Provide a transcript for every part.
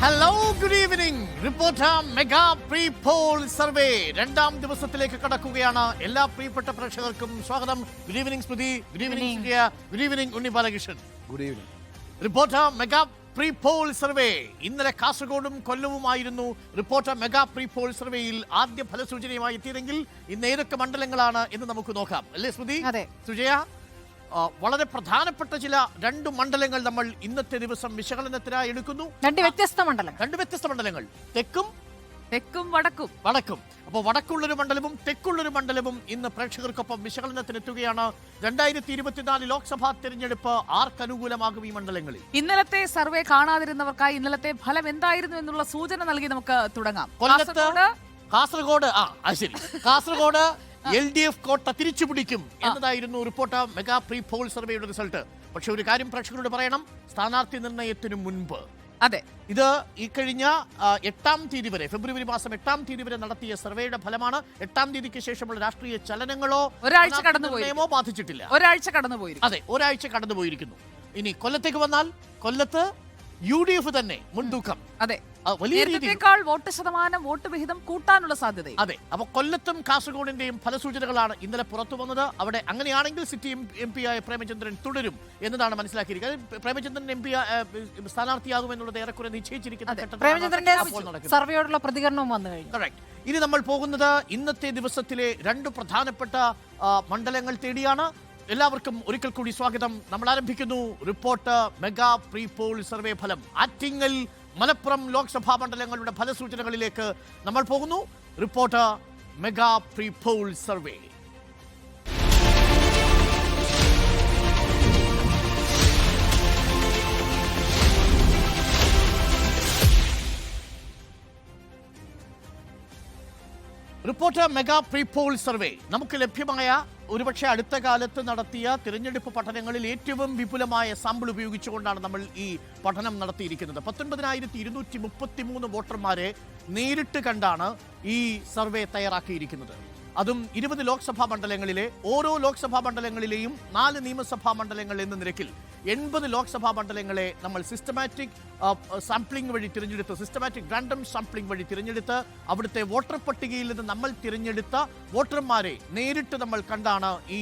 Hello, good evening. Reporter mega pre poll survey രണ്ടാം ദിവസത്തിലേക്ക് കടക്കുകയാണ്. എല്ലാ പ്രിയപ്പെട്ട പ്രേക്ഷകർക്കും സ്വാഗതം. Good evening Smriti, good evening Surya, good evening Unni Balakrishnan. Good evening. Reporter mega pre poll survey ഇന്നലെ കാസർഗോഡും കൊല്ലവുമായിരുന്നു. റിപ്പോർട്ടർ മെഗാ പ്രീ പോൾ സർവേയിൽ ആദ്യ ഫലസൂചനയുമായി എത്തിയതെങ്കിൽ ഇന്ന് ഏതൊക്കെ മണ്ഡലങ്ങളാണ് എന്ന് നമുക്ക് നോക്കാം, അല്ലേ സ്മൃതി? സുജയ, വളരെ പ്രധാനപ്പെട്ട രണ്ട് മണ്ഡലങ്ങൾ നമ്മൾ ഇന്നത്തെ ദിവസം വിശകലനത്തിനായി എടുക്കുന്നു. രണ്ട് വ്യത്യസ്ത മണ്ഡലങ്ങൾ, തെക്കും വടക്കും. അപ്പോൾ വടക്കുള്ളൊരു മണ്ഡലവും തെക്കുള്ളൊരു മണ്ഡലവും ഇന്ന് പ്രേക്ഷകർക്കൊപ്പം വിശകലനത്തിനെത്തുകയാണ്. 2024 ലോക്സഭാ തെരഞ്ഞെടുപ്പ് ആർക്ക് അനുകൂലമാകും ഈ മണ്ഡലങ്ങളിൽ? ഇന്നലത്തെ സർവേ കാണാതിരുന്നവർക്കായി ഇന്നലത്തെ ഫലം എന്തായിരുന്നു എന്നുള്ള സൂചന നൽകി നമുക്ക് തുടങ്ങാം. കാസർഗോഡ് LDF കോട്ട തിരിച്ചു പിടിക്കും എന്നതായിരുന്നു റിപ്പോർട്ടർ മെഗാ പ്രീ പോൾ സർവേയുടെ റിസൾട്ട്. പക്ഷെ ഒരു കാര്യം പ്രേക്ഷകരോട് പറയണം, സ്ഥാനാർത്ഥി നിർണയത്തിനു മുൻപ് ഇത് ഈ കഴിഞ്ഞ 8-ാം തീയതി വരെ, ഫെബ്രുവരി മാസം 8-ാം തീയതി വരെ നടത്തിയ സർവേയുടെ ഫലമാണ്. 8-ാം തീയതിക്ക് ശേഷമുള്ള രാഷ്ട്രീയ ചലനങ്ങളോ നിർണയമോ ബാധിച്ചിട്ടില്ല. ഒരാഴ്ച കടന്നുപോയിരിക്കുന്നു. ഇനി കൊല്ലത്തേക്ക് വന്നാൽ, കൊല്ലത്ത് UDF തന്നെ മുൻതൂക്കം. വലിയ വോട്ട് വിഹിതം കൂട്ടാനുള്ള സാധ്യത. അതെ, അപ്പൊ കൊല്ലത്തും കാസർഗോഡിന്റെയും ഫലസൂചനകളാണ് ഇന്നലെ പുറത്തു വന്നത്. അവിടെ അങ്ങനെയാണെങ്കിൽ സിറ്റി MP ആയ പ്രേമചന്ദ്രൻ തുടരും എന്നതാണ് മനസ്സിലാക്കിയിരിക്കുന്നത്. പ്രേമചന്ദ്രൻ MP സ്ഥാനാർത്ഥിയാകുമെന്നുള്ളത് ഏറെക്കുറെ നിശ്ചയിച്ചിരിക്കുന്ന സർവേയോടുള്ള പ്രതികരണവും വന്നു കഴിഞ്ഞു. കറക്റ്റ്. ഇനി നമ്മൾ പോകുന്നത് ഇന്നത്തെ ദിവസത്തിലെ രണ്ട് പ്രധാനപ്പെട്ട മണ്ഡലങ്ങൾ തേടിയാണ്. എല്ലാവർക്കും ഒരിക്കൽ കൂടി സ്വാഗതം. നമ്മൾ ആരംഭിക്കുന്നു report mega pre poll survey ഫലം. ആറ്റിങ്ങൽ, മലപ്പുറം ലോക്സഭാ മണ്ഡലങ്ങളുടെ ഫലസൂചനകളിലേക്ക് നമ്മൾ പോകുന്നു. Report mega pre poll survey. Reporter mega pre poll survey നമുക്ക് ലഭ്യമായ ഒരുപക്ഷെ അടുത്ത കാലത്ത് നടത്തിയ തിരഞ്ഞെടുപ്പ് പഠനങ്ങളിൽ ഏറ്റവും വിപുലമായ സാമ്പിൾ ഉപയോഗിച്ചുകൊണ്ടാണ് നമ്മൾ ഈ പഠനം നടത്തിയിരിക്കുന്നത്. 19,233 വോട്ടർമാരെ നേരിട്ട് കണ്ടാണ് ഈ സർവേ തയ്യാറാക്കിയിരിക്കുന്നത്. അതും 20 ലോക്സഭാ മണ്ഡലങ്ങളിലെ ഓരോ ലോക്സഭാ മണ്ഡലങ്ങളിലെയും 4 നിയമസഭാ മണ്ഡലങ്ങൾ എന്ന നിരക്കിൽ 80 ലോക്സഭാ മണ്ഡലങ്ങളെ നമ്മൾ സിസ്റ്റമാറ്റിക് സാമ്പിളിംഗ് വഴി തിരഞ്ഞെടുത്ത്, സിസ്റ്റമാറ്റിക് റാൻഡം സാമ്പിളിംഗ് വഴി തിരഞ്ഞെടുത്ത് അവിടുത്തെ വോട്ടർ പട്ടികയിൽ നിന്ന് നമ്മൾ തിരഞ്ഞെടുത്ത വോട്ടർമാരെ നേരിട്ട് നമ്മൾ കണ്ടാണ് ഈ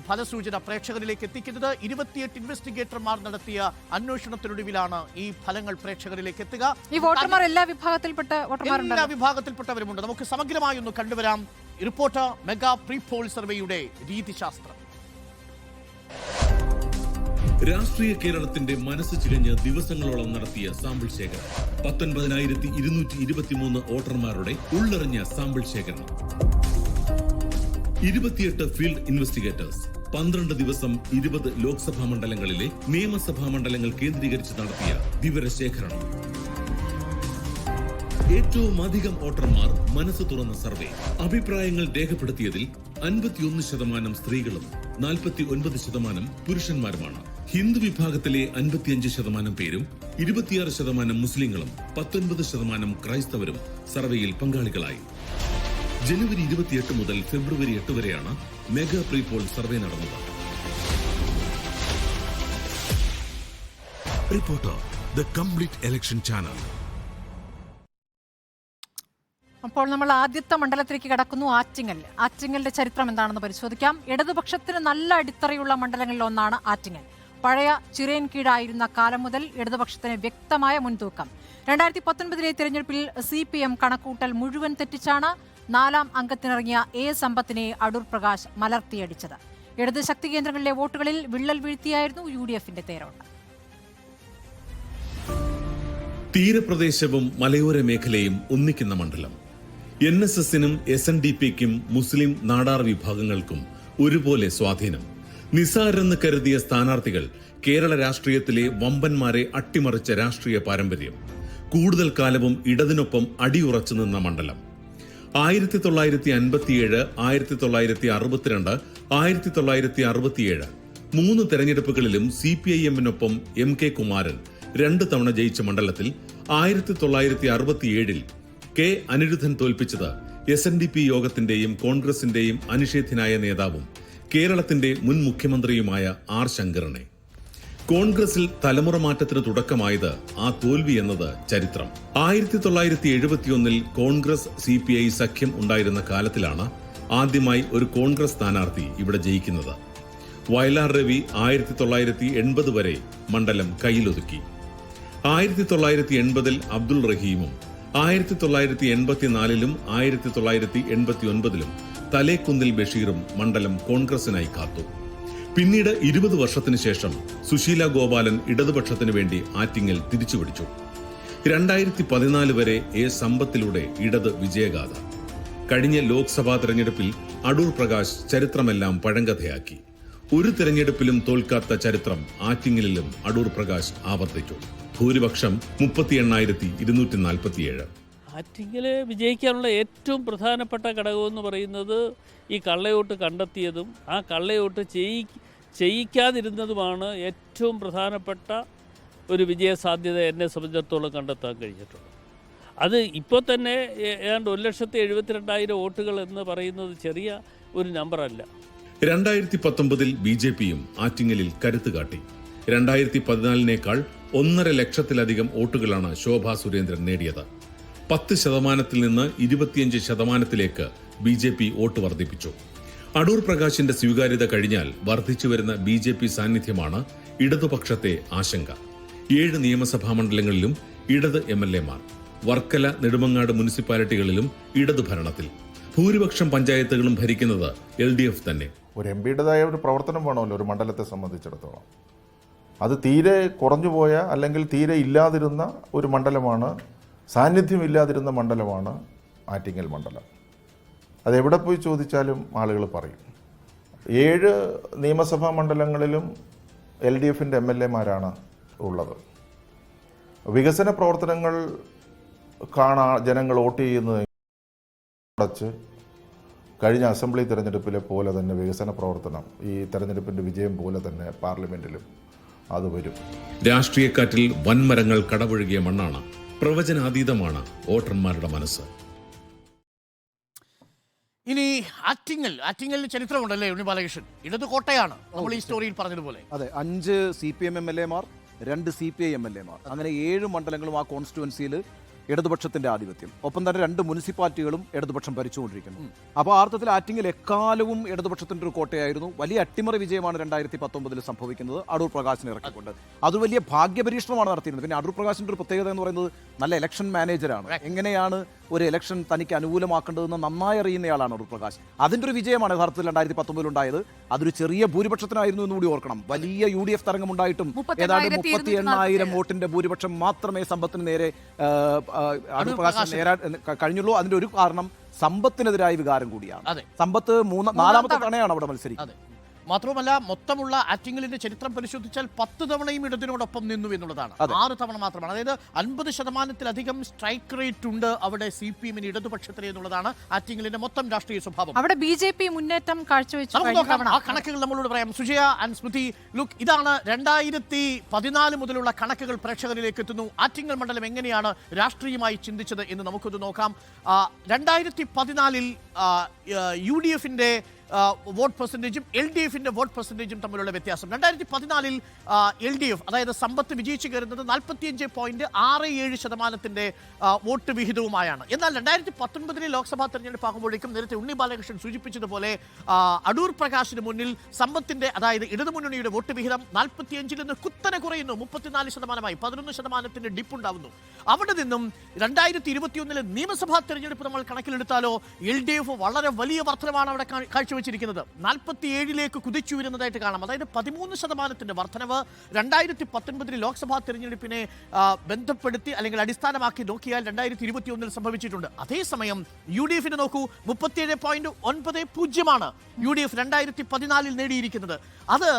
ഫലസൂചന പ്രേക്ഷകരിലേക്ക് എത്തിക്കുന്നത്. 28 ഇൻവെസ്റ്റിഗേറ്റർമാർ നടത്തിയ അന്വേഷണത്തിനൊടുവിലാണ് ഈ ഫലങ്ങൾ പ്രേക്ഷകരിലേക്ക് എത്തുക. ഈ വോട്ടർമാർ എല്ലാ വിഭാഗത്തിൽപ്പെട്ടവരുമുണ്ട്. നമുക്ക് സമഗ്രമായി ഒന്ന് കണ്ടുവരാം റിപ്പോർട്ടർ മെഗാ പ്രീ പോൾ സർവേയുടെ രീതിശാസ്ത്രം. രാഷ്ട്രീയ കേരളത്തിന്റെ മനസ്സ് ചികഞ്ഞ് ദിവസങ്ങളോളം നടത്തിയ സാമ്പിൾ ശേഖരണം. 19,223 വോട്ടർമാരുടെ ഉള്ളറിഞ്ഞ സാമ്പിൾ ശേഖരണം. 28 ഫീൽഡ് ഇൻവെസ്റ്റിഗേറ്റേഴ്സ്, 12 ദിവസം 20 ലോക്സഭാ മണ്ഡലങ്ങളിലെ നിയമസഭാ മണ്ഡലങ്ങൾ കേന്ദ്രീകരിച്ച് നടത്തിയ വിവരശേഖരണം. ഏറ്റവും അധികം വോട്ടർമാർ മനസ്സ് തുറന്ന സർവേ. അഭിപ്രായങ്ങൾ രേഖപ്പെടുത്തിയതിൽ 51% സ്ത്രീകളും 49% പുരുഷന്മാരുമാണ്. ഹിന്ദു വിഭാഗത്തിലെ 55% പേരും 26% മുസ്ലിങ്ങളും 19% ക്രൈസ്തവരും സർവേയിൽ പങ്കാളികളായി. ജനുവരി 28 മുതൽ ഫെബ്രുവരി 8 വരെയാണ് മെഗാ പ്രീ പോൾ സർവേ നടന്നത്. Reporter, the complete election channel. അപ്പോൾ നമ്മൾ ആദ്യത്തെ മണ്ഡലത്തിലേക്ക് കടക്കുന്നു. ആറ്റിങ്ങലിന്റെ ചരിത്രം എന്താണെന്ന് പരിശോധിക്കാം. ഇടതുപക്ഷത്തിന് നല്ല അടിത്തറയുള്ള മണ്ഡലങ്ങളിൽ ഒന്നാണ് ആറ്റിങ്ങൽ. പഴയ ചിറയൻ കീഴായിരുന്ന കാലം മുതൽ ഇടതുപക്ഷത്തിന് വ്യക്തമായ മുൻതൂക്കം. 2019 തിരഞ്ഞെടുപ്പിൽ CPM കണക്കൂട്ടൽ മുഴുവൻ തെറ്റിച്ചാണ് 4-ാം അംഗത്തിനിറങ്ങിയ സമ്പത്തിനെ അടൂർ പ്രകാശ് മലർത്തിയടിച്ചത്. ഇടത് ശക്തി കേന്ദ്രങ്ങളിലെ വോട്ടുകളിൽ വിള്ളൽ വീഴ്ത്തിയായിരുന്നു UDFന്റെ തേരോട്ടം. തീരപ്രദേശവും മലയോര മേഖലയും ഒന്നിക്കുന്ന മണ്ഡലം. NSSനും SNDPക്കും മുസ്ലിം നാടാർ വിഭാഗങ്ങൾക്കും ഒരുപോലെ സ്വാധീനം. നിസാരെന്ന് കരുതിയ സ്ഥാനാർത്ഥികൾ കേരള രാഷ്ട്രീയത്തിലെ വമ്പന്മാരെ അട്ടിമറിച്ച രാഷ്ട്രീയ പാരമ്പര്യം. കൂടുതൽ കാലവും ഇടതിനൊപ്പം അടിയുറച്ചു നിന്ന മണ്ഡലം. 1957, 1962, 1967 3 തെരഞ്ഞെടുപ്പുകളിലും CPIMനൊപ്പം MK കുമാരൻ 2 തവണ ജയിച്ച മണ്ഡലത്തിൽ 1967 K അനിരുദ്ധൻ തോൽപ്പിച്ചത് SNDP യോഗത്തിന്റെയും കോൺഗ്രസിന്റെയും അനിഷേധ്യനായ നേതാവും കേരളത്തിന്റെ മുൻ മുഖ്യമന്ത്രിയുമായ R ശങ്കരനെ. കോൺഗ്രസിൽ തലമുറ മാറ്റത്തിന് തുടക്കമായത് ആ തോൽവി എന്നത് ചരിത്രം. 1971 കോൺഗ്രസ് CPI സഖ്യം ഉണ്ടായിരുന്ന കാലത്തിലാണ് ആദ്യമായി ഒരു കോൺഗ്രസ് സ്ഥാനാർത്ഥി ഇവിടെ ജയിക്കുന്നത്. വയലാർ രവി 1980 വരെ മണ്ഡലം കയ്യിലൊതുക്കി. 1980 അബ്ദുൾ റഹീമും 1984 1989 തലേക്കുന്നിൽ ബഷീറും മണ്ഡലം കോൺഗ്രസിനായി കാത്തു. പിന്നീട് 20 വർഷത്തിന് ശേഷം സുശീല ഗോപാലൻ ഇടതുപക്ഷത്തിനു വേണ്ടി ആറ്റിങ്ങൽ തിരിച്ചുപിടിച്ചു. 2014 വരെ സമ്പത്തിലൂടെ ഇടത് വിജയഗാഥ. കഴിഞ്ഞ ലോക്സഭാ തെരഞ്ഞെടുപ്പിൽ അടൂർ പ്രകാശ് ചരിത്രമെല്ലാം പഴങ്കഥയാക്കി. ഒരു തെരഞ്ഞെടുപ്പിലും തോൽക്കാത്ത ചരിത്രം ആറ്റിങ്ങലിലും അടൂർ പ്രകാശ് ആവർത്തിച്ചു. ഭൂരിപക്ഷം 38,247. ആറ്റിങ്ങല് വിജയിക്കാനുള്ള ഏറ്റവും പ്രധാനപ്പെട്ട ഘടകമെന്ന് പറയുന്നത് ഈ കള്ളയോട്ട് കണ്ടെത്തിയതും ആ കള്ളയോട്ട് ചെയ്യിക്കാതിരുന്നതുമാണ് ഏറ്റവും പ്രധാനപ്പെട്ട ഒരു വിജയസാധ്യത എന്നെ സംബന്ധിച്ചിടത്തോളം കണ്ടെത്താൻ കഴിഞ്ഞിട്ടുള്ളത്. അത് ഇപ്പോൾ തന്നെ ഏതാണ്ട് 1,72,000 വോട്ടുകൾ എന്ന് പറയുന്നത് ചെറിയ ഒരു നമ്പറല്ല. 2019 BJPയും ആറ്റിങ്ങലിൽ കരുത്ത് കാട്ടി. 2014 1.5 ലക്ഷത്തിലധികം വോട്ടുകളാണ് ശോഭാ സുരേന്ദ്രൻ നേടിയത്. 10% നിന്ന് 25% BJP വോട്ട് വർദ്ധിപ്പിച്ചു. അടൂർ പ്രകാശിന്റെ സ്വീകാര്യത കഴിഞ്ഞാൽ വർദ്ധിച്ചുവരുന്ന BJP സാന്നിധ്യമാണ് ഇടതുപക്ഷത്തെ ആശങ്ക. 7 നിയമസഭാ മണ്ഡലങ്ങളിലും ഇടത് MLAമാർ. വർക്കല, നെടുമങ്ങാട് മുനിസിപ്പാലിറ്റികളിലും ഇടതു ഭരണത്തിൽ. ഭൂരിപക്ഷം പഞ്ചായത്തുകളും ഭരിക്കുന്നത് LDF തന്നെ. ഒരു MPയുടേതായ ഒരു പ്രവർത്തനം വേണമല്ലോ ഒരു മണ്ഡലത്തെ സംബന്ധിച്ചിടത്തോളം. അത് തീരെ കുറഞ്ഞുപോയ അല്ലെങ്കിൽ തീരെ ഇല്ലാതിരുന്ന ഒരു മണ്ഡലമാണ്, സാന്നിധ്യമില്ലാതിരുന്ന മണ്ഡലമാണ് ആറ്റിങ്ങൽ മണ്ഡലം. അതെവിടെ പോയി ചോദിച്ചാലും ആളുകൾ പറയും. 7 നിയമസഭാ മണ്ഡലങ്ങളിലും LDFന്റെ MLAമാരാണ് ഉള്ളത്. വികസന പ്രവർത്തനങ്ങൾ ജനങ്ങൾ വോട്ട് ചെയ്യുന്നത് അടച്ച് കഴിഞ്ഞ അസംബ്ലി തെരഞ്ഞെടുപ്പിലെ പോലെ തന്നെ വികസന പ്രവർത്തനം ഈ തെരഞ്ഞെടുപ്പിൻ്റെ വിജയം പോലെ തന്നെ പാർലമെന്റിലും അത് വരും. രാഷ്ട്രീയക്കാറ്റിൽ വൻമരങ്ങൾ കടപുഴകിയ മണ്ണാണ്. പ്രവചനാതീതമാണ് വോട്ടർമാരുടെ മനസ്സ്. ഇനി ആറ്റിങ്ങലിന് ചരിത്രമുണ്ടല്ലേ ഉണ്ണി ബാലകൃഷ്ണൻ? ഇടത് കോട്ടയാണ് നമ്മൾ ഈ സ്റ്റോറിയിൽ പറഞ്ഞതുപോലെ. അതെ, 5 CPM MLAമാർ, 2 CPI MLAമാർ, അങ്ങനെ 7 മണ്ഡലങ്ങളും ആ കോൺസ്റ്റിറ്റ്യുവൻസിയിൽ ഇടതുപക്ഷത്തിന്റെ ആധിപത്യം. ഒപ്പം തന്നെ 2 മുനിസിപ്പാലിറ്റികളും ഇടതുപക്ഷം ഭരിച്ചുകൊണ്ടിരിക്കുന്നു. അപ്പോൾ ആ അർത്ഥത്തിൽ ആറ്റിങ്ങൽ എക്കാലവും ഇടതുപക്ഷത്തിന്റെ ഒരു കോട്ടയായിരുന്നു. വലിയ അട്ടിമറി വിജയമാണ് 2019 സംഭവിക്കുന്നത് അടൂർ പ്രകാശിനെ ഇറക്കിക്കൊണ്ട്. അത് വലിയ ഭാഗ്യപരീക്ഷണമാണ് നടത്തിയിരുന്നത്. പിന്നെ അടൂർ പ്രകാശിന്റെ ഒരു പ്രത്യേകത എന്ന് പറയുന്നത് നല്ല ഇലക്ഷൻ മാനേജറാണ്. എങ്ങനെയാണ് ഒരു ഇലക്ഷൻ തനിക്ക് അനുകൂലമാക്കേണ്ടതെന്ന് നന്നായി അറിയുന്നയാളാണ് അടൂർ പ്രകാശ്. അതിന്റെ ഒരു വിജയമാണ് യഥാർത്ഥത്തിൽ 2019 ഉണ്ടായത്. അതൊരു ചെറിയ ഭൂരിപക്ഷത്തിനായിരുന്നു എന്നുകൂടി ഓർക്കണം. വലിയ UDF തരംഗമുണ്ടായിട്ടും ഏതാണ്ട് 38,000 വോട്ടിന്റെ ഭൂരിപക്ഷം മാത്രമേ സമ്പത്തിന് നേരെ അടൂർ പ്രകാശ് നേരാൻ കഴിഞ്ഞുള്ളൂ. അതിന്റെ ഒരു കാരണം സമ്പത്തിനെതിരായ വികാരം കൂടിയാണ്. സമ്പത്ത് 4ാമത്തെ തവണയാണ് അവിടെ മത്സരിക്കുന്നത്. മാത്രമല്ല മൊത്തമുള്ള ആറ്റിങ്ങലിന്റെ ചരിത്രം പരിശോധിച്ചാൽ 10 തവണയും ഇടതിനോടൊപ്പം നിന്നു എന്നുള്ളതാണ്. 6 തവണ മാത്രമാണ്. അതായത് 50%-ലധികം സ്ട്രൈക്ക് റേറ്റ് ഉണ്ട് അവിടെ CPM-ന് ഇടതുപക്ഷത്തിന് എന്നുള്ളതാണ് ആറ്റിങ്ങലിന്റെ മൊത്തം രാഷ്ട്രീയ സ്വഭാവം. അവിടെ BJP മുന്നേറ്റം കാഴ്ചവെച്ചു. ആ കണക്കുകൾ നമ്മളോട് പറയാം. സുജയ ആൻഡ് സ്മൃതി, ലുക്ക്, ഇതാണ് 2014 മുതലുള്ള കണക്കുകൾ പ്രേക്ഷകരിലേക്ക് എത്തുന്നു. ആറ്റിങ്ങൽ മണ്ഡലം എങ്ങനെയാണ് രാഷ്ട്രീയമായി ചിന്തിച്ചത് എന്ന് നമുക്കൊന്ന് നോക്കാം. 2014 UDF-ന്റെ വോട്ട് പെർസെൻറ്റേജും LDF-ന്റെ വോട്ട് പെർസെൻറ്റേജും തമ്മിലുള്ള വ്യത്യാസം. 2014 LDF, അതായത് സമ്പത്ത് വിജയിച്ചു കയറുന്നത് 45.67% വോട്ട് വിഹിതവുമായാണ്. എന്നാൽ 2019 ലോക്സഭാ തെരഞ്ഞെടുപ്പ് ആകുമ്പോഴേക്കും നേരത്തെ ഉണ്ണി ബാലകൃഷ്ണൻ സൂചിപ്പിച്ചതുപോലെ അടൂർ പ്രകാശിന് മുന്നിൽ സമ്പത്തിന്റെ, അതായത് ഇടതുമുന്നണിയുടെ വോട്ട് വിഹിതം 45-ൽ നിന്ന് കുത്തനെ കുറയുന്നു. 34%, 11% ഡിപ്പ് ഉണ്ടാവുന്നു. അവിടെ നിന്നും 2021 നിയമസഭാ തെരഞ്ഞെടുപ്പ് നമ്മൾ കണക്കിലെടുത്താലോ LDF വളരെ വലിയ വർധനമാണ് അവിടെ കാഴ്ചവെച്ചിരിക്കുന്നത്. 47-ലേക്ക് കുതിച്ചു വരുന്നതായിട്ട് കാണാം. അതായത് 13% വർധനവ് 2019 ലോക്സഭാ തെരഞ്ഞെടുപ്പിനെ ബന്ധപ്പെടുത്തി അല്ലെങ്കിൽ അടിസ്ഥാനമാക്കി നോക്കിയാൽ 2021 സംഭവിച്ചിട്ടുണ്ട്. അതേസമയം UDF-ന് നോക്കൂ, 37.90 UDF 2014 നേടിയിരിക്കുന്നത്. അത്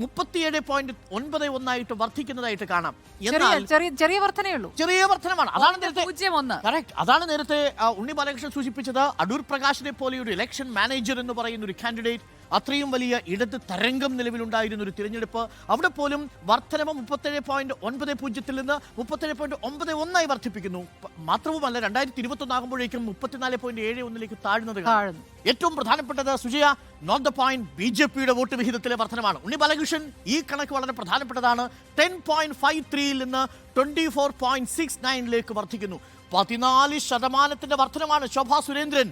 37.91 വർദ്ധിക്കുന്നതായിട്ട് കാണാം. എന്നാൽ ചെറിയ വർധനയുള്ളൂ, ചെറിയ വർധനമാണ്. അതാണ് നേരത്തെ 0.1. കറക്റ്റ്. അതാണ് നേരത്തെ ഉണ്ണി ബാലകൃഷ്ണൻ സൂചിപ്പിച്ചത്. അടൂർ പ്രകാശിനെ പോലെ ഒരു ഇലക്ഷൻ മാനേജർ എന്ന് പറയുന്ന ഒരു കാൻഡിഡേറ്റ്, അത്രയും വലിയ ഇടത് തരംഗം നിലവിലുണ്ടായിരുന്ന ഒരു തിരഞ്ഞെടുപ്പ്, അവിടെ പോലും വർധനവ് 37.90 നിന്ന് 37.91 വർദ്ധിപ്പിക്കുന്നു. മാത്രവുമല്ല 2021 ആകുമ്പോഴേക്കും 34.71 താഴ്ന്നത് താഴ്ന്നു. ഏറ്റവും പ്രധാനപ്പെട്ടത് സുജയ നോട്ട് ദ പോയിന്റ് BJP-യുടെ വോട്ട് വിഹിതത്തിലെ വർധനമാണ്. ഉണ്ണി ബാലകൃഷ്ണൻ, ഈ കണക്ക് വളരെ പ്രധാനപ്പെട്ടതാണ്. 10.53-ൽ നിന്ന് 24.69-ലേക്ക് വർദ്ധിക്കുന്നു. 14% വർധനമാണ് ശോഭാ സുരേന്ദ്രൻ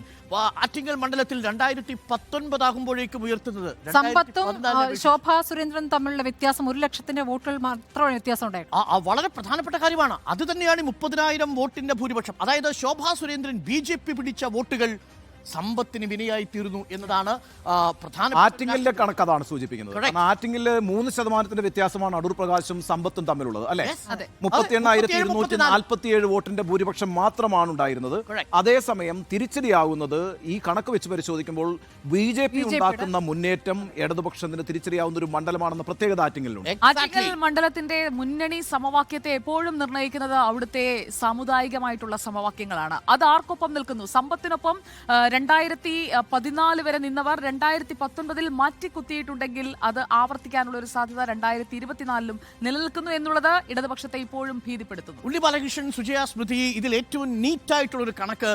ആറ്റിങ്ങൽ മണ്ഡലത്തിൽ 2019 ആകുമ്പോഴേക്കും ഉയർത്തുന്നത്. സമ്പത്തും ശോഭാ സുരേന്ദ്രൻ തമ്മിലുള്ള വ്യത്യാസം 1 ലക്ഷത്തിന്റെ വോട്ടുകൾ മാത്രമാണ് വ്യത്യാസം ഉണ്ടായത്. വളരെ പ്രധാനപ്പെട്ട കാര്യമാണ്. അത് തന്നെയാണ് 30,000 വോട്ടിന്റെ ഭൂരിപക്ഷം. അതായത് ശോഭാ സുരേന്ദ്രൻ BJP പിടിച്ച വോട്ടുകൾ സമ്പത്തിന് വിനയായി തീർന്നു എന്നതാണ് പ്രധാന. ആറ്റിങ്ങലിലെ കണക്ക് അതാണ് സൂചിപ്പിക്കുന്നത്. കാരണം ആറ്റിങ്ങലില് 3% വ്യത്യാസമാണ് അടൂർ പ്രകാശും സമ്പത്തും തമ്മിലുള്ള അല്ലെ. 38,247 വോട്ടിന്റെ ഭൂരിപക്ഷം മാത്രമാണ് ഉണ്ടായിരുന്നത്. അതേസമയം തിരിച്ചടിയാവുന്നത് ഈ കണക്ക് വെച്ച് പരിശോധിക്കുമ്പോൾ BJP ഉണ്ടാക്കുന്ന മുന്നേറ്റം ഇടതുപക്ഷത്തിന് തിരിച്ചടിയാവുന്ന ഒരു മണ്ഡലമാണെന്ന പ്രത്യേകത ആറ്റിങ്ങലിലുണ്ട്. ആറ്റിങ്ങൽ മണ്ഡലത്തിന്റെ മുന്നണി സമവാക്യത്തെ എപ്പോഴും നിർണ്ണയിക്കുന്നത് അവിടുത്തെ സാമുദായികമായിട്ടുള്ള സമവാക്യങ്ങളാണ്. അത് ആർക്കൊപ്പം നിൽക്കുന്നു? സമ്പത്തിനൊപ്പം 2014 വരെ നിന്നവർ 2019 മാറ്റിക്കുത്തിയിട്ടുണ്ടെങ്കിൽ അത് ആവർത്തിക്കാനുള്ള ഒരു സാധ്യത 2024 നിലനിൽക്കുന്നു എന്നുള്ളത് ഇടതുപക്ഷത്തെ ഇപ്പോഴും ഭീതിപ്പെടുത്തുന്നു. ഉണ്ണി ബാലകൃഷ്ണൻ, സുജയ, സ്മൃതി, ഇതിൽ ഏറ്റവും നീറ്റായിട്ടുള്ള ഒരു കണക്ക്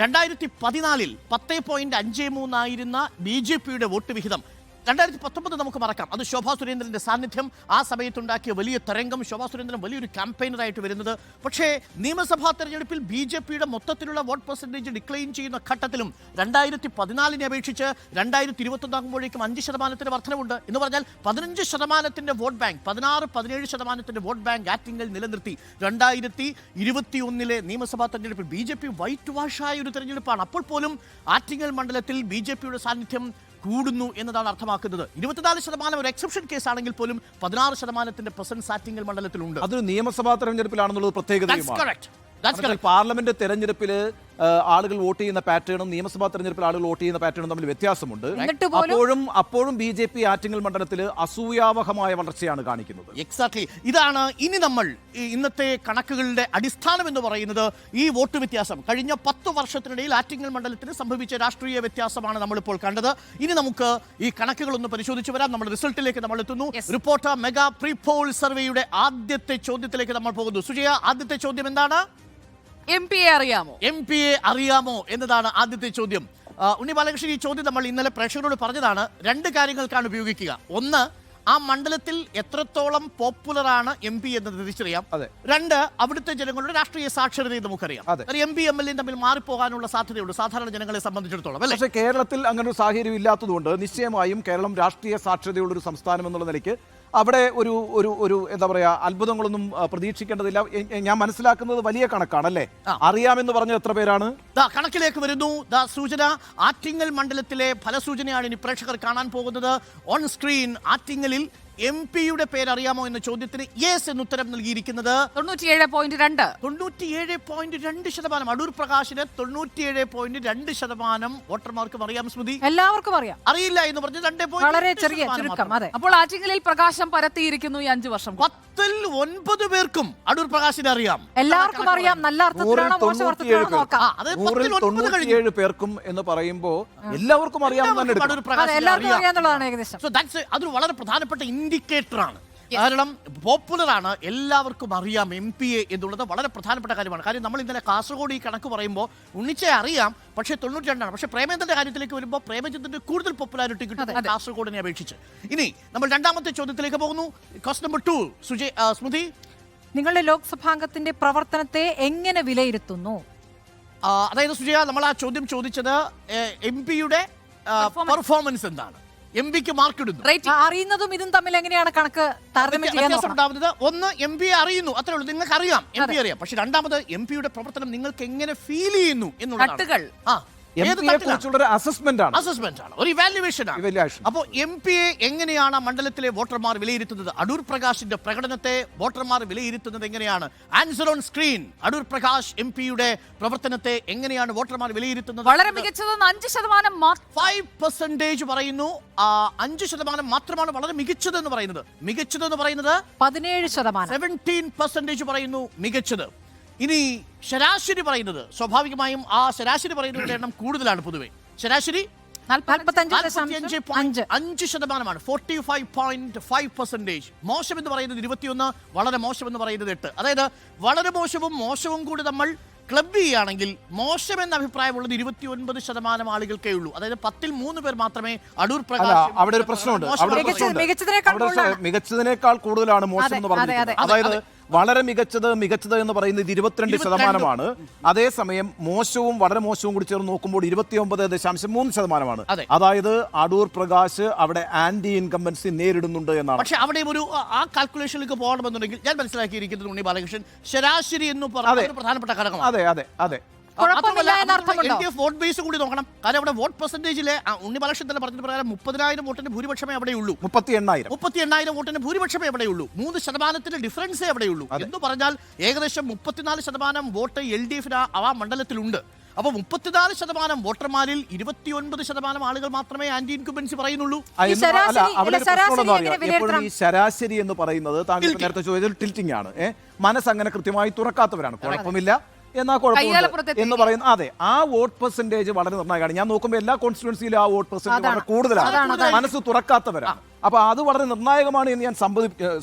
2014 10.53 ആയിരുന്ന BJP-യുടെ വോട്ട് വിഹിതം 2019 നമുക്ക് മറക്കാം. അത് ശോഭാ സുരേന്ദ്രന്റെ സാന്നിധ്യം ആ സമയത്തുണ്ടാക്കിയ വലിയ തരംഗം. ശോഭാ സുരേന്ദ്രൻ വലിയൊരു ക്യാമ്പയിനറായിട്ട് വരുന്നത്. പക്ഷേ നിയമസഭാ തെരഞ്ഞെടുപ്പിൽ BJP-യുടെ മൊത്തത്തിലുള്ള വോട്ട് പെർസെൻറ്റേജ് ഡിക്ലൈൻ ചെയ്യുന്ന ഘട്ടത്തിലും 2014 അപേക്ഷിച്ച് 2021 ആകുമ്പോഴേക്കും 5% വർധനവുണ്ട്. എന്ന് പറഞ്ഞാൽ 15% vote bank, 16-17% vote bank Attingal നിലനിർത്തി. 2021 നിയമസഭാ തെരഞ്ഞെടുപ്പിൽ BJP വൈറ്റ് വാഷായ ഒരു തെരഞ്ഞെടുപ്പാണ്. അപ്പോൾ പോലും ആറ്റിങ്ങൽ മണ്ഡലത്തിൽ BJP-യുടെ സാന്നിധ്യം കൂടുന്നു എന്നതാണ് അർത്ഥമാക്കുന്നത്. 24% ഒരു എക്സെപ്ഷൻ കേസ് ആണെങ്കിൽ പോലും 16% പ്രസൻസ് ആറ്റിങ്ങൽ മണ്ഡലത്തിലുണ്ട്. അതൊരു നിയമസഭാ തെരഞ്ഞെടുപ്പിലാണെന്നുള്ളത് പ്രത്യേകത. പാർലമെന്റ് തെരഞ്ഞെടുപ്പിൽ ആളുകൾ വോട്ട് ചെയ്യുന്ന പാറ്റേണും നിയമസഭാ തെരഞ്ഞെടുപ്പിൽ ആളുകൾ വോട്ട് ചെയ്യുന്ന പാറ്റേണും തമ്മിൽ വ്യത്യാസമുണ്ട്. അപ്പോഴും BJP ആറ്റിങ്ങൽ മണ്ഡലത്തിൽ അസൂയാവഹമായ വളർച്ചയാണ് കാണിക്കുന്നത്. എക്സാക്ട്ലി. ഇതാണ് ഇനി നമ്മൾ ഇന്നത്തെ കണക്കുകളുടെ അടിസ്ഥാനം എന്ന് പറയുന്നത്. ഈ വോട്ട് വ്യത്യാസം കഴിഞ്ഞ 10 വർഷത്തിനിടയിൽ ആറ്റിങ്ങൽ മണ്ഡലത്തിന് സംഭവിച്ച രാഷ്ട്രീയ വ്യത്യാസമാണ് നമ്മളിപ്പോൾ കണ്ടത്. ഇനി നമുക്ക് ഈ കണക്കുകളൊന്ന് പരിശോധിച്ചു വരാം. നമ്മുടെ റിസൾട്ടിലേക്ക് നമ്മൾ എത്തുന്നു. റിപ്പോർട്ടർ മെഗാ പ്രീ പോൾ സർവേയുടെ ആദ്യത്തെ ചോദ്യത്തിലേക്ക് നമ്മൾ പോകുന്നു. സുജയ, ആദ്യത്തെ ചോദ്യം എന്താണ്? MP അറിയാമോ? MP അറിയാമോ എന്നതാണ് ആദ്യത്തെ ചോദ്യം. ഉണ്ണി ബാലകൃഷ്ണൻ, ഈ ചോദ്യം നമ്മൾ ഇന്നലെ പ്രേക്ഷകരോട് പറഞ്ഞതാണ്. 2 കാര്യങ്ങൾക്കാണ് ഉപയോഗിക്കുക. ഒന്ന്, ആ മണ്ഡലത്തിൽ എത്രത്തോളം പോപ്പുലറാണ് MP എന്ന് തിരിച്ചറിയാം. 2, അവിടുത്തെ ജനങ്ങളുടെ രാഷ്ട്രീയ സാക്ഷരതയും നമുക്കറിയാം. MP MLA തമ്മിൽ മാറിപ്പോകാനുള്ള സാധ്യതയുണ്ട് സാധാരണ ജനങ്ങളെ സംബന്ധിച്ചിടത്തോളം. പക്ഷേ കേരളത്തിൽ അങ്ങനെ ഒരു സാഹചര്യം ഇല്ലാത്തതുകൊണ്ട് നിശ്ചയമായും കേരളം രാഷ്ട്രീയ സാക്ഷരതയുള്ള ഒരു സംസ്ഥാനം എന്നുള്ള നിലയ്ക്ക് അവിടെ ഒരു ഒരു ഒരു എന്താ പറയാ അത്ഭുതങ്ങളൊന്നും പ്രതീക്ഷിക്കേണ്ടതില്ല. ഞാൻ മനസ്സിലാക്കുന്നത് വലിയ കണക്കാണല്ലേ. അറിയാമെന്ന് പറഞ്ഞ എത്ര പേരാണ്? കണക്കിലേക്ക് വരുന്നു. സൂചന ആറ്റിങ്ങൽ മണ്ഡലത്തിലെ ഫലസൂചനയാണ് ഇനി പ്രേക്ഷകർ കാണാൻ പോകുന്നത്. ഓൺ സ്ക്രീൻ ആറ്റിങ്ങലിൽ MP-യുടെ പേരറിയാമോ എന്ന ചോദ്യത്തിന് യെസ് എന്ന് ഉത്തരം നൽകിയിരിക്കുന്നത് 97.2%. അടൂർ പ്രകാശിന് 97.2% വോട്ടർമാർക്കും അറിയാം. സ്മൃതി, എല്ലാവർക്കും അറിയാം. അറിയില്ല എന്ന് പറഞ്ഞ് 2.2%. വളരെ ചെറിയ ചുരുക്കം. അപ്പോൾ ആറ്റിങ്ങലിൽ പ്രകാശം പരത്തിയിരിക്കുന്നു ഈ 5 വർഷം. 10-ൽ 9 പേർക്കും അടൂർ പ്രകാശിനെ അറിയാം. എല്ലാവർക്കും അറിയാം. നല്ല അർത്ഥത്തിലാണോ മോശം അർത്ഥത്തിലാണോ നോക്കാം. 97 പേർക്കും എന്ന് പറയുമ്പോൾ എല്ലാവർക്കും അറിയാമെന്ന് എല്ലാവർക്കും അറിയാന്നുള്ളതാണ് ഏകദേശം. അതൊരു വളരെ പ്രധാനപ്പെട്ട ഇൻഡിക്കേറ്ററാണ്. കാരണം പോപ്പുലറാണ്, എല്ലാവർക്കും അറിയാം MP-യെ എന്നുള്ളത് വളരെ പ്രധാനപ്പെട്ട കാര്യമാണ്. കാര്യം നമ്മൾ ഇന്നലെ കാസർഗോഡ് ഈ കണക്ക് പറയുമ്പോൾ ഉണ്ണിച്ചെ അറിയാം, പക്ഷേ 92 പക്ഷേ പ്രേമചന്ദ്രന്റെ കാര്യത്തിലേക്ക് വരുമ്പോൾ പ്രേമചന്ദ്രന്റെ കൂടുതൽ പോപ്പുലാരിറ്റി കിട്ടും കാസർഗോഡിനെ അപേക്ഷിച്ച്. ഇനി നമ്മൾ രണ്ടാമത്തെ ചോദ്യത്തിലേക്ക് പോകുന്നു. Question number 2. സ്മൃതി, നിങ്ങളുടെ ലോക്സഭാംഗത്തിന്റെ പ്രവർത്തനത്തെ എങ്ങനെ വിലയിരുത്തുന്നു? അതായത് സുജയ, നമ്മൾ ആ ചോദ്യം ചോദിച്ചത് MP-യുടെ പെർഫോമൻസ് എന്താണ്, MP-ക്ക് മാർക്ക് ഇടുന്നു. അറിയുന്നതും ഇതും തമ്മിൽ എങ്ങനെയാണ് കണക്ക് താരതമ്യം ചെയ്യാൻ ഉണ്ടാവുന്നത്? ഒന്ന്, MP-യെ അറിയുന്നു, അത്രേ ഉള്ളൂ. നിങ്ങൾക്ക് അറിയാം, MP അറിയാം. പക്ഷെ രണ്ടാമത് MP-യുടെ പ്രവർത്തനം നിങ്ങൾക്ക് എങ്ങനെ ഫീൽ ചെയ്യുന്നു എന്നുള്ളതാണ്. അസസ്മെന്റ് ആണ്, ഒരു ഇവാലുവേഷൻ ആണ്. അപ്പോൾ MP-യെ എങ്ങനെയാണ് മണ്ഡലത്തിലെ വോട്ടർമാർ വിലയിരുത്തുന്നത്? അടൂർ പ്രകാശിന്റെ പ്രകടനത്തെ വോട്ടർമാർ വിലയിരുത്തുന്നത് എങ്ങനെയാണ്? Answer on screen. Adoor Prakash MP-യുടെ പ്രവർത്തനത്തെ എങ്ങനെയാണ് വോട്ടർമാർ വിലയിരുത്തുന്നത്? വളരെ മികച്ചത് 5% പറയുന്നു. 5% മാത്രമാണ് വളരെ മികച്ചതെന്ന് പറയുന്നത്. 17% പറയുന്നു മികച്ചത്. ഇനി ശരാശരി പറയുന്നത്, സ്വാഭാവികമായും ആ ശരാശരി പറയുന്നവരുടെ എണ്ണം കൂടുതലാണ്. പൊതുവെ ശരാശരി 45.5%. 45.5%. മോശം എന്ന് പറയുന്നത് 21, വളരെ മോശം എന്ന് പറയുന്നത് 8. അതായത് വളരെ മോശവും കൂടി നമ്മൾ ക്ലബ് ചെയ്യുകയാണെങ്കിൽ മോശമെന്ന അഭിപ്രായമുള്ളത് 29% ആളുകൾക്കേ ഉള്ളൂ. അതായത് 10ൽ 3 പേർ മാത്രമേ അടൂർ പ്രകാശ്. അവിടെ ഒരു പ്രശ്നമുണ്ട്. മികച്ചതിനേക്കാൾ കൂടുതലാണ് മോശം എന്ന് പറഞ്ഞത്. അതായത് വളരെ മികച്ചത് എന്ന് പറയുന്നത് 22%. അതേസമയം മോശവും വളരെ മോശവും കൂടി ചേർന്ന് നോക്കുമ്പോൾ 29.3%. അതായത് അടൂർ പ്രകാശ് അവിടെ ആന്റി ഇൻകംബൻസി നേരിടുന്നുണ്ട് എന്നാണ്. പക്ഷെ അവിടെ ഒരു ആ കാൽക്കുലേഷനിലേക്ക് പോകണമെന്നുണ്ടെങ്കിൽ ഞാൻ മനസ്സിലാക്കിയിരിക്കുന്നത് ഉണ്ണി ബാലകൃഷ്ണൻ ശരാശരി എന്ന് പറയുന്നത് പ്രധാനപ്പെട്ട ഘടകമാണ്. അതെ വോട്ട് ബേസ് കൂടി നോക്കണം. കാരണം അവിടെ വോട്ട് പെർസെന്റേജിലെ ഉണ്ണി ബാലകൃഷ്ണൻ തന്നെ പറഞ്ഞ പ്രകാരം 30,000 വോട്ടിന്റെ ഭൂരിപക്ഷമേ അവിടെയുള്ളൂ. 38,000 വോട്ടിന്റെ ഭൂരിപക്ഷമേ എവിടെയുള്ളൂ. 3% ഡിഫറൻസേ എവിടെയുള്ളൂ എന്ന് പറഞ്ഞാൽ ഏകദേശം 34% വോട്ട് LDF ആ മണ്ഡലത്തിലുണ്ട്. അപ്പൊ 34% വോട്ടർമാരിൽ 29% ആളുകൾ മാത്രമേ ആന്റി ഇൻകുംബൻസി പറയുന്നുള്ളൂ. എപ്പോഴും ഈ ശരാശരി എന്ന് പറയുന്നത് താങ്കൾ നേരത്തെ ചോദിച്ചത് ടിൽറ്റിംഗ് ആണ്. മനസ്സങ്ങനെ കൃത്യമായി തുറക്കാത്തവരാണ്. കുഴപ്പമില്ല എന്നാ കുഴപ്പമില്ല എന്ന് പറയുന്നത്. അതെ, ആ വോട്ട് പെർസെന്റേജ് വളരെ നിർണായകമാണ്. ഞാൻ നോക്കുമ്പോൾ എല്ലാ കോൺസ്റ്റിറ്റ്യുവൻസിയിലും ആ വോട്ട് പെർസെന്റേജ് വളരെ കൂടുതലാണ്. മനസ്സ് തുറക്കാത്തവരാണ്. അപ്പൊ അത് വളരെ നിർണായകമാണ് എന്ന് ഞാൻ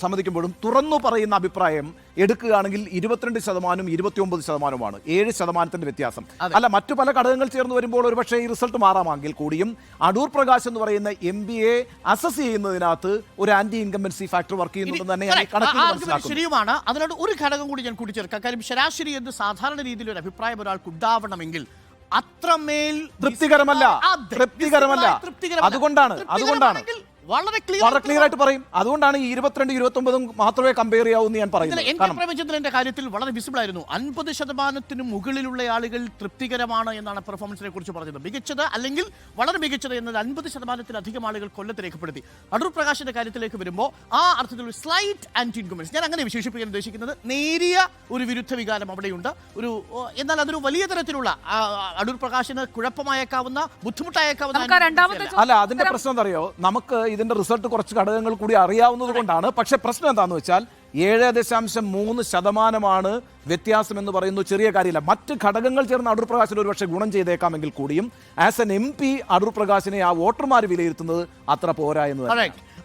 സമ്മതിക്കുമ്പോഴും തുറന്നു പറയുന്ന അഭിപ്രായം എടുക്കുകയാണെങ്കിൽ 22% 29%. 7% വ്യത്യാസം. അല്ല, മറ്റു പല ഘടകങ്ങൾ ചേർന്ന് വരുമ്പോൾ ഒരുപക്ഷെ ഈ റിസൾട്ട് മാറാമെങ്കിൽ കൂടിയും അടൂർ പ്രകാശ് എന്ന് പറയുന്ന MBA അസസ് ചെയ്യുന്നതിനകത്ത് ഒരു ആന്റി ഇൻകംബൻസി ഫാക്ടർ വർക്ക് ചെയ്യുന്നുണ്ടെന്ന് തന്നെ ഞാൻ കണക്കിൽ മനസ്സിലാക്കുന്നു. ശരിയുമാണ്. അതിനോട് ഒരു ഘടകം കൂടി ഞാൻ കൂട്ടിച്ചേർക്കാം. കാര്യം ശരാശരി എന്ന് സാധാരണ രീതിയിൽ ഒരു അഭിപ്രായം ഒരാൾക്ക് ഉണ്ടാവണമെങ്കിൽ അത്രമേൽ തൃപ്തികരമല്ല. അതുകൊണ്ടാണ് വളരെ ക്ലിയർ ആയിട്ട് പറയും. അതുകൊണ്ടാണ് ഈ 22, 29 മാത്രമേ കമ്പയർ ചെയ്യാവൂ എന്ന് ഞാൻ പറയുന്നത്. എൻ പ്രേമചന്ദ്രന്റെ കാര്യത്തിൽ വളരെ വിസിബിൾ ആയിരുന്നു. 50% മുകളിലുള്ള ആളുകൾ തൃപ്തികരമാണ് എന്നാണ് പെർഫോമൻസിനെ കുറിച്ച് പറഞ്ഞത്. മികച്ചത് അല്ലെങ്കിൽ വളരെ മികച്ചത് എന്നത് 50%-ലധികം ആളുകൾ കൊല്ലത്ത് രേഖപ്പെടുത്തി. അടൂർ പ്രകാശിന്റെ കാര്യത്തിലേക്ക് വരുമ്പോൾ ആ അർത്ഥത്തിൽ ഒരു സ്ലൈറ്റ് ആന്റി ഇൻകംബൻസി, ഞാൻ അങ്ങനെ വിശേഷിപ്പിക്കാൻ ഉദ്ദേശിക്കുന്നത് നേരിയ ഒരു വിരുദ്ധ വികാരം അവിടെയുണ്ട്. എന്നാൽ അതൊരു വലിയ തരത്തിലുള്ള അടൂർ പ്രകാശിന് കുഴപ്പമായേക്കാവുന്ന, ബുദ്ധിമുട്ടായേക്കാവുന്ന. അല്ല, അതിന്റെ പ്രശ്നം എന്തറിയോ, നമുക്ക് ഇതിന്റെ റിസൾട്ട് കുറച്ച് ഘടകങ്ങൾ കൂടി അറിയാവുന്നത് കൊണ്ടാണ്. പക്ഷെ പ്രശ്നം എന്താണെന്ന് വെച്ചാൽ 7.3% വ്യത്യാസം എന്ന് പറയുന്നത് ചെറിയ കാര്യമില്ല. മറ്റ് ഘടകങ്ങൾ ചേർന്ന് അടൂർ പ്രകാശിന് ഒരുപക്ഷെ ഗുണം ചെയ്തേക്കാമെങ്കിൽ കൂടിയും ആസ് എൻ MP അടൂർ പ്രകാശിനെ ആ വോട്ടർമാർ വിലയിരുത്തുന്നത് അത്ര പോരാ എന്ന്.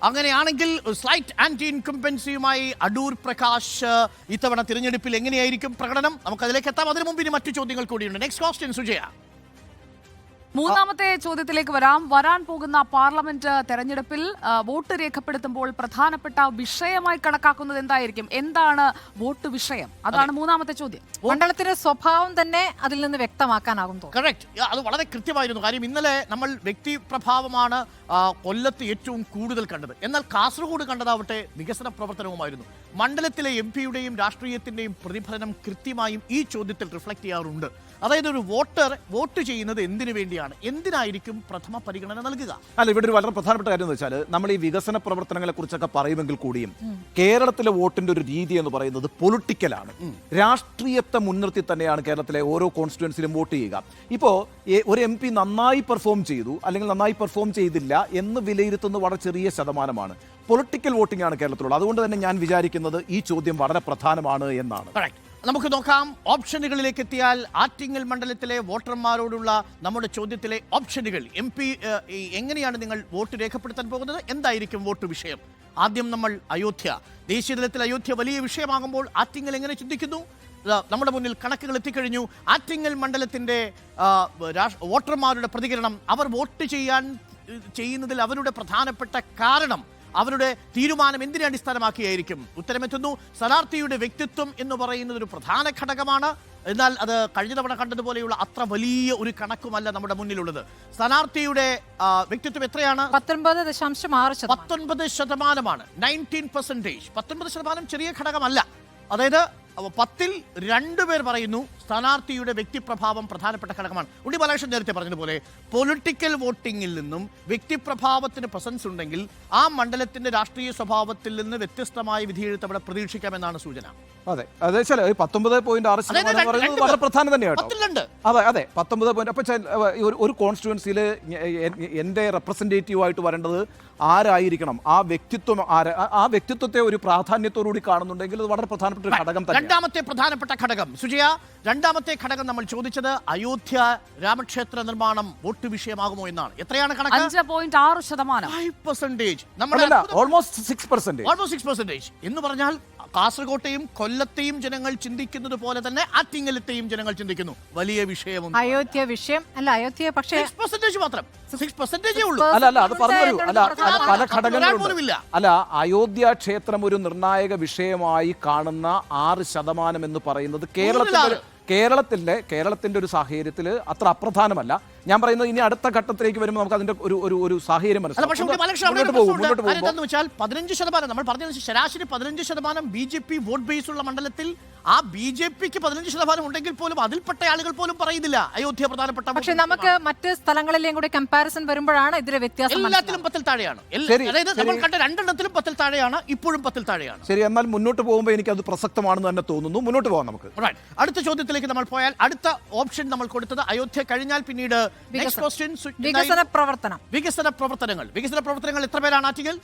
അങ്ങനെയാണെങ്കിൽ സ്ലൈറ്റ് ആന്റി ഇൻകംബൻസിയുമായി അടൂർ പ്രകാശ് ഇത്തവണ തിരഞ്ഞെടുപ്പിൽ എങ്ങനെയായിരിക്കും പ്രകടനം? നമുക്ക് അതിലേക്ക് എത്താം. അതിനു മുമ്പ് ഇനി മറ്റു ചോദ്യങ്ങൾ കൂടിയുണ്ട്. Next question Sujaya. മൂന്നാമത്തെ ചോദ്യത്തിലേക്ക് വരാൻ പോകുന്ന പാർലമെന്റ് തെരഞ്ഞെടുപ്പിൽ വോട്ട് രേഖപ്പെടുത്തുമ്പോൾ പ്രധാനപ്പെട്ട വിഷയമായി കണക്കാക്കുന്നത് എന്തായിരിക്കും? എന്താണ് വോട്ട് വിഷയം? അതാണ് മൂന്നാമത്തെ ചോദ്യം. മണ്ഡലത്തിന്റെ സ്വഭാവം തന്നെ അതിൽ നിന്ന് വ്യക്തമാക്കാനാകും. കറക്റ്റ്, അത് വളരെ കൃത്യമായിരുന്നു. കാര്യം ഇന്നലെ നമ്മൾ വ്യക്തിപ്രഭാവമാണ് കൊല്ലത്ത് ഏറ്റവും കൂടുതൽ കണ്ടത്. എന്നാൽ കാസർഗോഡ് കണ്ടതാവട്ടെ വികസന പ്രവർത്തനവുമായിരുന്നു. മണ്ഡലത്തിലെ MP-യുടെയും രാഷ്ട്രീയത്തിന്റെയും പ്രതിഫലനം കൃത്യമായും ഈ ചോദ്യത്തിൽ റിഫ്ലക്ട് ചെയ്യാറുണ്ട്. അതായത് ഒരു വോട്ടർ വോട്ട് ചെയ്യുന്നത് എന്തിനു വേണ്ടിയാണ്, എന്തിനായിരിക്കും പ്രഥമ പരിഗണന നൽകുക? അല്ല, ഇവിടെ ഒരു വളരെ പ്രധാനപ്പെട്ട കാര്യം എന്ന് വെച്ചാൽ നമ്മൾ ഈ വികസന പ്രവർത്തനങ്ങളെ കുറിച്ചൊക്കെ പറയുമെങ്കിൽ കൂടിയും കേരളത്തിലെ വോട്ടിന്റെ ഒരു രീതി എന്ന് പറയുന്നത് പൊളിറ്റിക്കലാണ്. രാഷ്ട്രീയത്തെ മുൻനിർത്തി തന്നെയാണ് കേരളത്തിലെ ഓരോ കോൺസ്റ്റിറ്റ്യുവൻസിലും വോട്ട് ചെയ്യുക. ഇപ്പോൾ ഒരു MP നന്നായി പെർഫോം ചെയ്തു അല്ലെങ്കിൽ നന്നായി പെർഫോം ചെയ്തില്ല എന്ന് വിലയിരുത്തുന്നത് വളരെ ചെറിയ ശതമാനമാണ്. പൊളിറ്റിക്കൽ വോട്ടിംഗ് ആണ് കേരളത്തിലുള്ളത്. അതുകൊണ്ട് തന്നെ ഞാൻ വിചാരിക്കുന്നത് ഈ ചോദ്യം വളരെ പ്രധാനമാണ് എന്നാണ്. നമുക്ക് നോക്കാം. ഓപ്ഷനുകളിലേക്ക് എത്തിയാൽ ആറ്റിങ്ങൽ മണ്ഡലത്തിലെ വോട്ടർമാരോടുള്ള നമ്മുടെ ചോദ്യത്തിലെ ഓപ്ഷനുകൾ. MP എങ്ങനെയാണ് നിങ്ങൾ വോട്ട് രേഖപ്പെടുത്താൻ പോകുന്നത്? എന്തായിരിക്കും വോട്ട് വിഷയം? ആദ്യം നമ്മൾ അയോധ്യ. ദേശീയ തലത്തിൽ അയോധ്യ വലിയ വിഷയമാകുമ്പോൾ ആറ്റിങ്ങൽ എങ്ങനെ ചിന്തിക്കുന്നു? നമ്മുടെ മുന്നിൽ കണക്കുകൾ എത്തിക്കഴിഞ്ഞു. ആറ്റിങ്ങൽ മണ്ഡലത്തിന്റെ വോട്ടർമാരുടെ പ്രതികരണം, അവർ വോട്ട് ചെയ്യുന്നതിൽ അവരുടെ പ്രധാനപ്പെട്ട കാരണം, അവരുടെ തീരുമാനം എന്തിനെ അടിസ്ഥാനമാക്കിയായിരിക്കും? ഉത്തരമെത്തുന്നു. സ്ഥാനാർത്ഥിയുടെ വ്യക്തിത്വം എന്ന് പറയുന്നത് ഒരു പ്രധാന ഘടകമാണ്. എന്നാൽ അത് കഴിഞ്ഞ തവണ കണ്ടതുപോലെയുള്ള അത്ര വലിയ ഒരു കണക്കുമല്ല നമ്മുടെ മുന്നിലുള്ളത്. സ്ഥാനാർത്ഥിയുടെ വ്യക്തിത്വം എത്രയാണ്? 19.6%. 19%. 19% ചെറിയ ഘടകമല്ല. അതായത് 10ൽ 2 പേർ പറയുന്നു സ്ഥാനാർത്ഥിയുടെ വ്യക്തിപ്രഭാവം പ്രധാനപ്പെട്ട ഘടകമാണ്. ഉണ്ണി ബാലകൃഷ്ണൻ നേരത്തെ പറഞ്ഞതുപോലെ പൊളിറ്റിക്കൽ വോട്ടിങ്ങിൽ നിന്നും വ്യക്തിപ്രഭാവത്തിന് പ്രസൻസ് ഉണ്ടെങ്കിൽ ആ മണ്ഡലത്തിന്റെ രാഷ്ട്രീയ സ്വഭാവത്തിൽ നിന്ന് വ്യത്യസ്തമായ വിധിയെഴുത്ത് അവിടെ പ്രതീക്ഷിക്കാമെന്നാണ് സൂചന. അതെ, അതെ, 19.6% വളരെ പ്രധാനം തന്നെയാണ്. അതെ, 19. അപ്പൊ ഒരു കോൺസ്റ്റിറ്റ്യുവൻസിയിൽ എന്റെ റെപ്രസെന്റേറ്റീവായിട്ട് വരേണ്ടത് ആരായിരിക്കണം, ആ വ്യക്തിത്വത്തെ ഒരു പ്രാധാന്യത്തോടുകൂടി കാണുന്നുണ്ടെങ്കിൽ അത് വളരെ പ്രധാനപ്പെട്ട ഒരു ഘടകം തന്നെ. രണ്ടാമത്തെ പ്രധാനപ്പെട്ട ഘടകം സുജയ, രണ്ടാമത്തെ ഘടകം നമ്മൾ ചോദിച്ചത് അയോധ്യ രാമക്ഷേത്ര നിർമ്മാണം വോട്ട് വിഷയമാകുമോ എന്നാണ്. എത്രയാണ് കണക്ക്? 5.6%. 5%. ഓൾമോസ്റ്റ് 6% എന്ന് പറഞ്ഞാൽ കാസർകോട്ടെയും കൊല്ലത്തെയും ജനങ്ങൾ ചിന്തിക്കുന്നത് പോലെ തന്നെ ആറ്റിങ്ങലത്തെയും ജനങ്ങൾ ചിന്തിക്കുന്നു. വലിയ വിഷയമൊന്നും അയോധ്യ വിഷയം അല്ല, അയോധ്യ പക്ഷേ 6% മാത്രം, 6% ഉള്ളൂ. അല്ല അത് പറഞ്ഞു. അല്ല പല ഘടകങ്ങളുണ്ട്. പോലുമില്ല. അല്ല, അയോധ്യ ക്ഷേത്രം ഒരു നിർണായക വിഷയമായി കാണുന്ന 6% എന്ന് പറയുന്നത് കേരളത്തിന്റെ ഒരു സാഹചര്യത്തിൽ അത്ര അപ്രധാനമല്ല. ഞാൻ പറയുന്നത് ഇനി അടുത്ത ഘട്ടത്തിലേക്ക് വരുമ്പോൾ നമുക്ക് അതിന്റെ ഒരു സാഹചര്യം മനസ്സിലാക്കാം. മുന്നോട്ട് പോകുമ്പോൾ വെച്ചാൽ 15%, നമ്മൾ പറഞ്ഞത് ശരാശരി 15% BJP വോട്ട് ബേസ് ഉള്ള മണ്ഡലത്തിൽ ആ BJPക്ക് 15% ഉണ്ടെങ്കിൽ പോലും അതിൽപ്പെട്ട ആളുകൾ പോലും പറയുന്നില്ല അയോധ്യ പ്രധാനപ്പെട്ട. പക്ഷെ നമുക്ക് മറ്റ് സ്ഥലങ്ങളിലെയും കൂടി കമ്പാരിസൺ വരുമ്പോഴാണ് ഇതിലെ വ്യത്യാസം. എല്ലാത്തിലും 10 താഴെയാണ്. അതായത് നമ്മൾ കണ്ട 2 10 താഴെയാണ്, ഇപ്പോഴും 10 താഴെയാണ്. ശരി, എന്നാൽ മുന്നോട്ട് പോകുമ്പോൾ എനിക്ക് അത് പ്രസക്തമാണെന്ന് തന്നെ തോന്നുന്നു. മുന്നോട്ട് പോകാം നമുക്ക്. അടുത്ത ചോദ്യത്തിലേക്ക് നമ്മൾ പോയാൽ അടുത്ത ഓപ്ഷൻ നമ്മൾ കൊടുത്തത് അയോധ്യ കഴിഞ്ഞാൽ പിന്നീട് വികസന പ്രവർത്തനങ്ങൾ എത്ര പേരാണ് ആറ്റിങ്ങൽ?